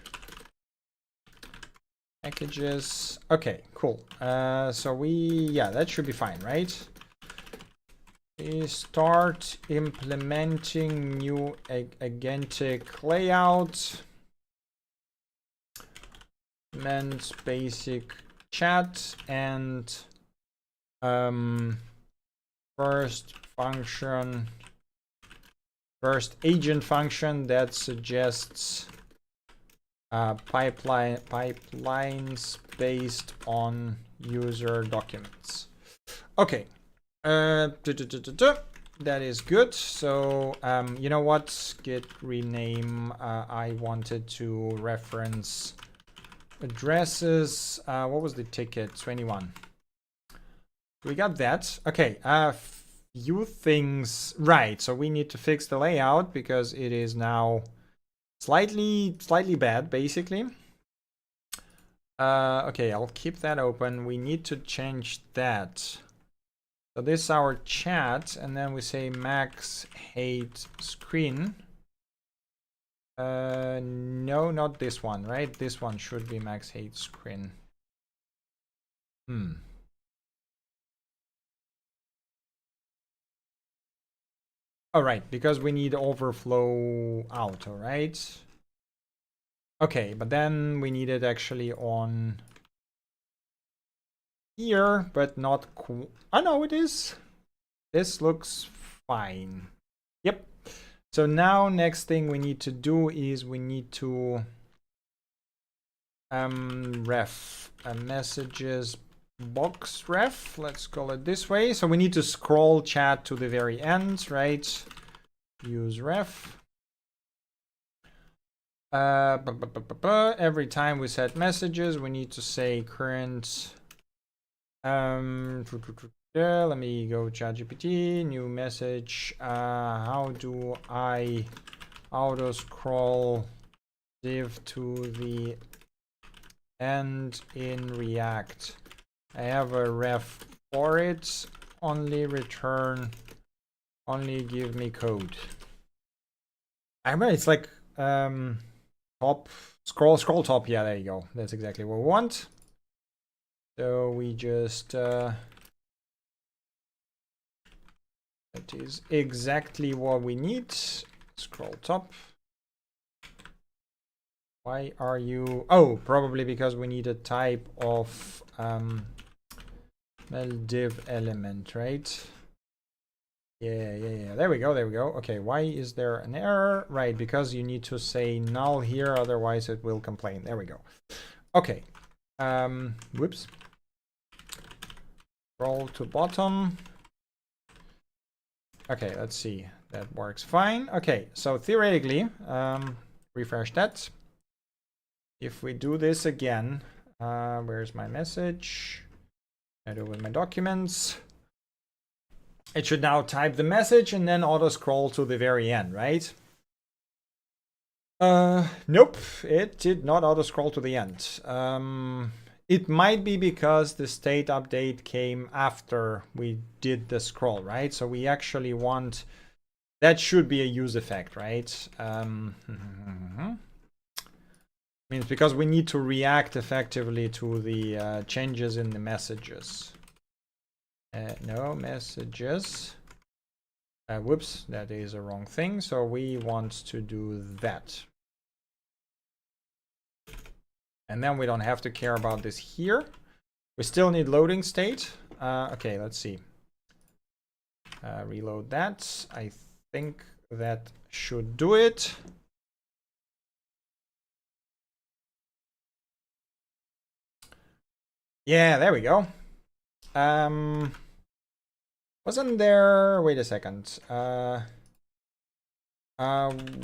packages. Okay, cool. So that should be fine, right? We start implementing new agentic layout. Meant basic chat and first agent function that suggests pipelines based on user documents. Okay. That is good. So you know what? Git rename. I wanted to reference addresses. What was the ticket? 21. We got that. Okay. Few things. Right. So we need to fix the layout because it is now slightly bad, basically. Okay, I'll keep that open. We need to change that. So this is our chat, and then we say max hate screen. No, not this one, right? This one should be max hate screen. All right, because we need overflow out, all right? Okay, but then we need it actually on here, but not cool. Oh, no, it is. This looks fine. Yep. So now next thing we need to do is we need to ref messages box ref, let's call it this way. So we need to scroll chat to the very end, right? Use ref. Every time we set messages, we need to say current. Let me go ChatGPT, new message. How do I auto scroll div to the end in React? I have a ref for it. Only give me code. I remember it's like top scroll top. Yeah, there you go. That's exactly what we want. So we just that is exactly what we need. Scroll top. Why are you? Oh, probably because we need a type of div element, right? Yeah. There we go. Okay, why is there an error? Right, because you need to say null here, otherwise it will complain. There we go. Okay. Whoops. Scroll to bottom. Okay, let's see. That works fine. Okay, so theoretically, refresh that. If we do this again, where's my message? I do it with my documents. It should now type the message and then auto scroll to the very end, right? Nope, it did not auto scroll to the end. It might be because the state update came after we did the scroll, right? So we actually want, that should be a use effect, right? Means because we need to react effectively to the changes in the messages. No messages. Whoops, that is a wrong thing. So we want to do that. And then we don't have to care about this here. We still need loading state. Okay, let's see. Reload that. I think that should do it. Yeah, there we go. Wasn't there? Wait a second.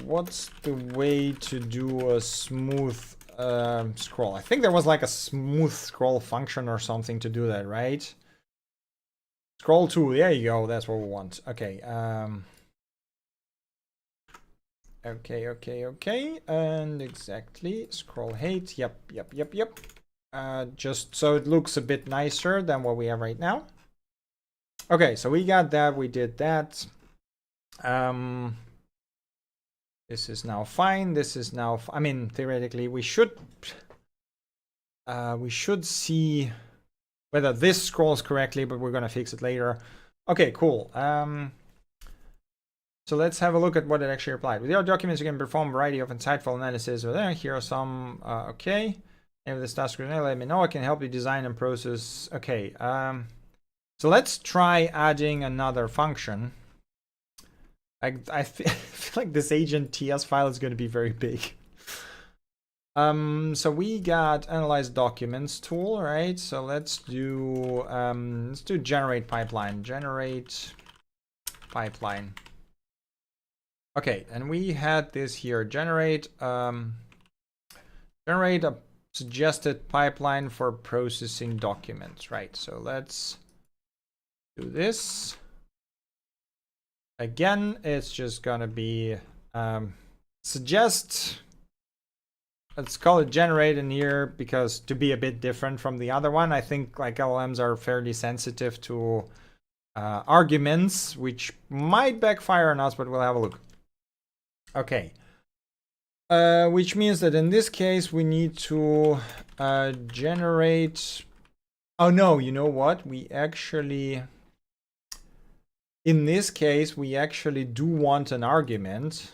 What's the way to do a smooth scroll? I think there was like a smooth scroll function or something to do that, right? Scroll to, there you go. That's what we want. Okay. Okay. And exactly. Scroll height. Yep. Just so it looks a bit nicer than what we have right now. Okay, so we got that. We did that. This is now fine. This is now. I mean, theoretically, we should see whether this scrolls correctly, but we're gonna fix it later. Okay, cool. So let's have a look at what it actually applied. With your documents, you can perform a variety of insightful analysis. Here are some. Okay. If this task is let me know. I can help you design and process. Okay. So let's try adding another function. I feel like this agent TS file is going to be very big. So we got analyze documents tool, right? So let's do generate pipeline. Generate pipeline. Okay, and we had this here. Generate a suggested pipeline for processing documents, right? So let's do this. Again, it's just gonna be suggest. Let's call it generate in here because to be a bit different from the other one, I think like LLMs are fairly sensitive to arguments, which might backfire on us, but we'll have a look. Okay. Which means that in this case, we need to generate. Oh no, you know what? In this case, we actually do want an argument.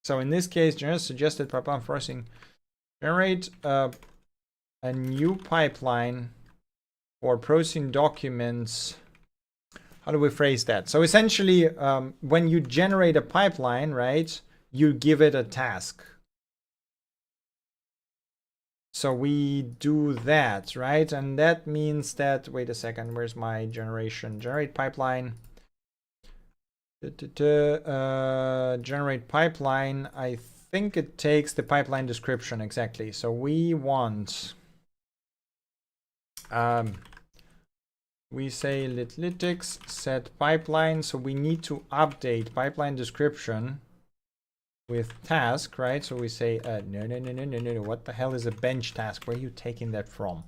So in this case, generate suggested pipeline forcing. Generate a new pipeline for processing documents. How do we phrase that? So essentially, when you generate a pipeline, right, you give it a task. So we do that, right? And that means that, wait a second, where's my generate pipeline? Generate pipeline, I think it takes the pipeline description exactly. So we want, we say litlytics set pipeline. So we need to update pipeline description with task, right? So we say, no. What the hell is a bench task? Where are you taking that from?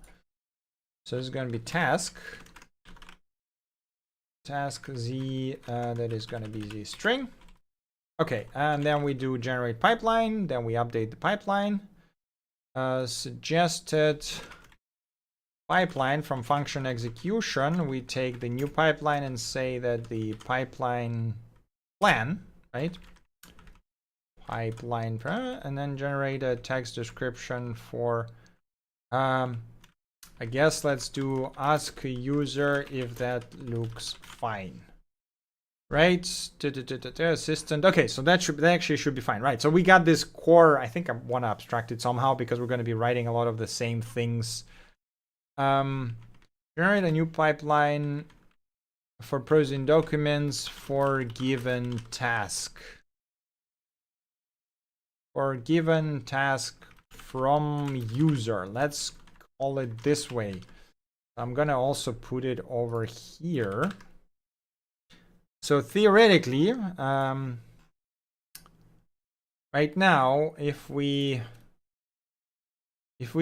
So this is going to be task z, that is going to be z string. Okay, and then we do generate pipeline. Then we update the pipeline. Suggested pipeline from function execution. We take the new pipeline and say that the pipeline plan, right? Pipeline, and then generate a text description for, I guess let's do ask user if that looks fine, right? Assistant. Okay, so that actually should be fine, right? So we got this core. I think I want to abstract it somehow because we're going to be writing a lot of the same things. Generate a new pipeline for processing documents for given task. For given task from user. Let's call it this way. I'm gonna also put it over here. So theoretically, right now, if we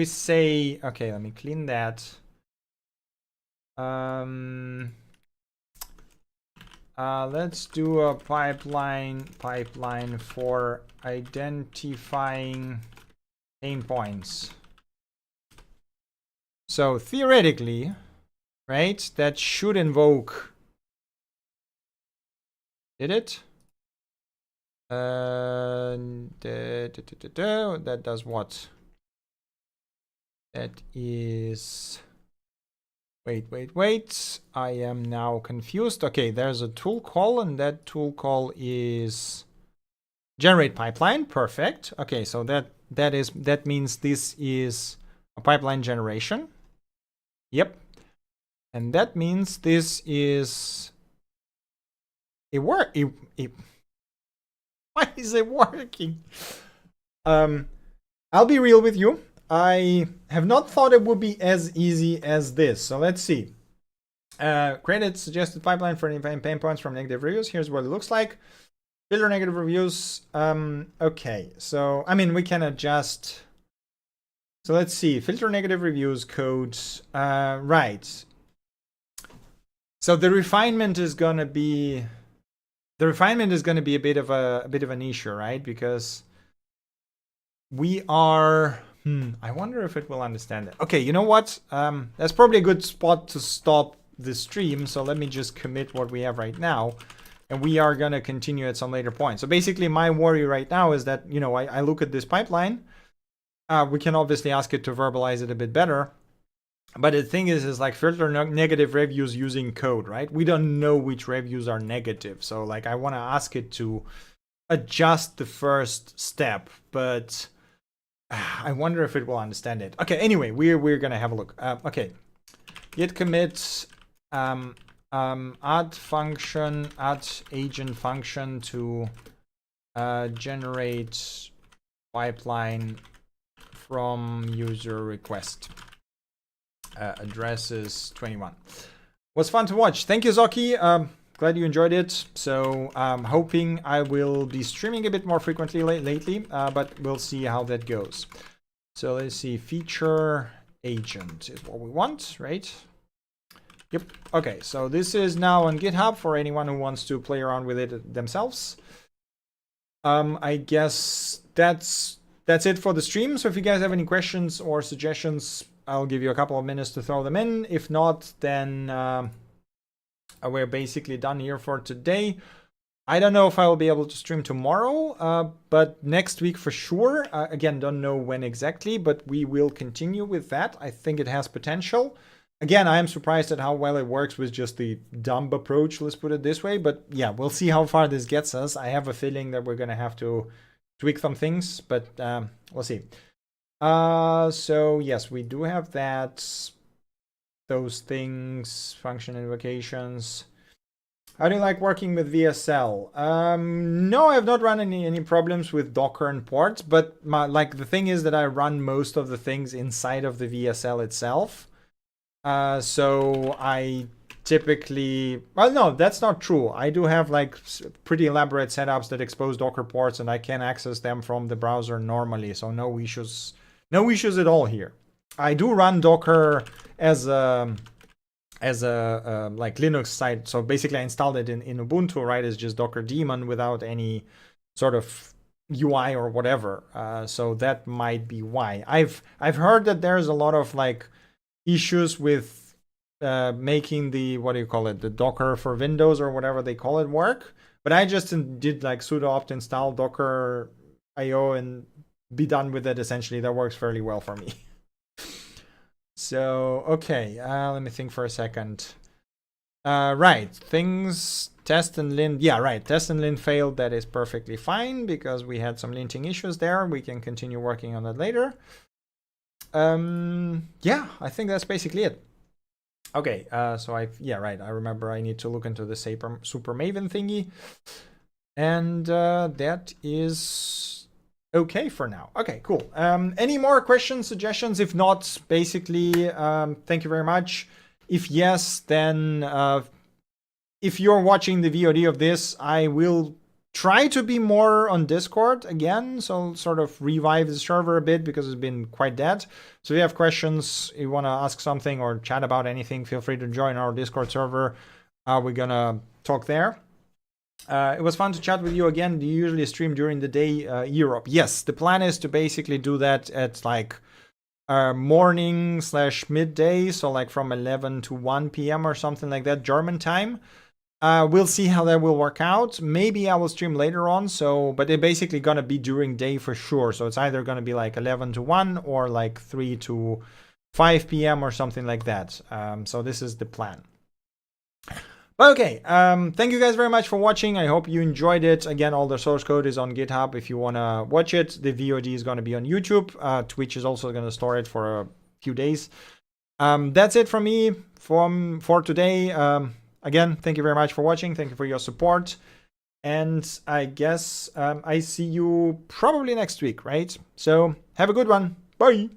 say, okay, let me clean that. Let's do a pipeline for identifying pain points. So theoretically, right, that should invoke. Did it? That does what? That is. Wait. I am now confused. Okay, there's a tool call, and that tool call is generate pipeline. Perfect. Okay, so that means this is a pipeline generation. Yep. And that means this is why is it working? I'll be real with you. I have not thought it would be as easy as this. So let's see. Created suggested pipeline for any pain points from negative reviews. Here's what it looks like. Filter negative reviews. Okay, so I mean we can adjust. So let's see. Filter negative reviews code. Right. So the refinement is gonna be a bit of an issue, right? Because we are. I wonder if it will understand it. Okay, you know what? That's probably a good spot to stop the stream. So let me just commit what we have right now. And we are going to continue at some later point. So basically my worry right now is that, you know, I look at this pipeline. We can obviously ask it to verbalize it a bit better. But the thing is like filter negative reviews using code, right? We don't know which reviews are negative. So like I want to ask it to adjust the first step. But I wonder if it will understand it. Okay, anyway, we're going to have a look. Okay, git commit add function, add agent function to generate pipeline from user request. Address is 21. Was fun to watch. Thank you, Zoki. Glad you enjoyed it. So I'm hoping I will be streaming a bit more frequently lately, but we'll see how that goes. So let's see, feature agent is what we want, right? Yep. Okay, so this is now on GitHub for anyone who wants to play around with it themselves. I guess that's it for the stream. So if you guys have any questions or suggestions, I'll give you a couple of minutes to throw them in. If not, then we're basically done here for today. I don't know if I will be able to stream tomorrow, but next week for sure. Again, don't know when exactly, but we will continue with that. I think it has potential. Again, I am surprised at how well it works with just the dumb approach, let's put it this way. But yeah, we'll see how far this gets us. I have a feeling that we're going to have to tweak some things, but we'll see. So yes, we do have that. Those things, function invocations. How do you like working with VSL? No, I have not run any problems with Docker and ports, but the thing is that I run most of the things inside of the VSL itself. So I typically, well, no, that's not true. I do have like pretty elaborate setups that expose Docker ports, and I can access them from the browser normally. So no issues at all here. I do run Docker as a like Linux site. So basically I installed it in Ubuntu, right? It's just Docker daemon without any sort of UI or whatever. So that might be why. I've heard that there's a lot of like issues with making the, what do you call it, the Docker for Windows or whatever they call it work. But I just did like sudo apt install Docker IO and be done with it. Essentially, that works fairly well for me. So, okay, let me think for a second. Right, things, test and lint. Yeah, right, test and lint failed. That is perfectly fine because we had some linting issues there. We can continue working on that later. Yeah, I think that's basically it. Okay, so yeah, right, I remember I need to look into the Super Maven thingy. And that is okay for now. Okay, cool. Any more questions, suggestions? If not, basically, thank you very much. If yes, then if you're watching the VOD of this, I will try to be more on Discord again, so sort of revive the server a bit because it's been quite dead. So if you have questions, you want to ask something or chat about anything, feel free to join our Discord server. We're gonna talk there. It was fun to chat with you again. Do you usually stream during the day, Europe? Yes, the plan is to basically do that at like morning / midday, so like from 11 to 1 p.m. or something like that, German time. We'll see how that will work out. Maybe I will stream later on, but they're basically gonna be during day for sure. So it's either gonna be like 11 to 1 or like 3 to 5 p.m. or something like that. So this is the plan. But okay, thank you guys very much for watching. I hope you enjoyed it. Again, all the source code is on GitHub if you want to watch it. The VOD is going to be on YouTube. Twitch is also going to store it for few days. That's it from me for today. Again, thank you very much for watching. Thank you for your support. And I guess I see you probably next week, right? So have a good one. Bye.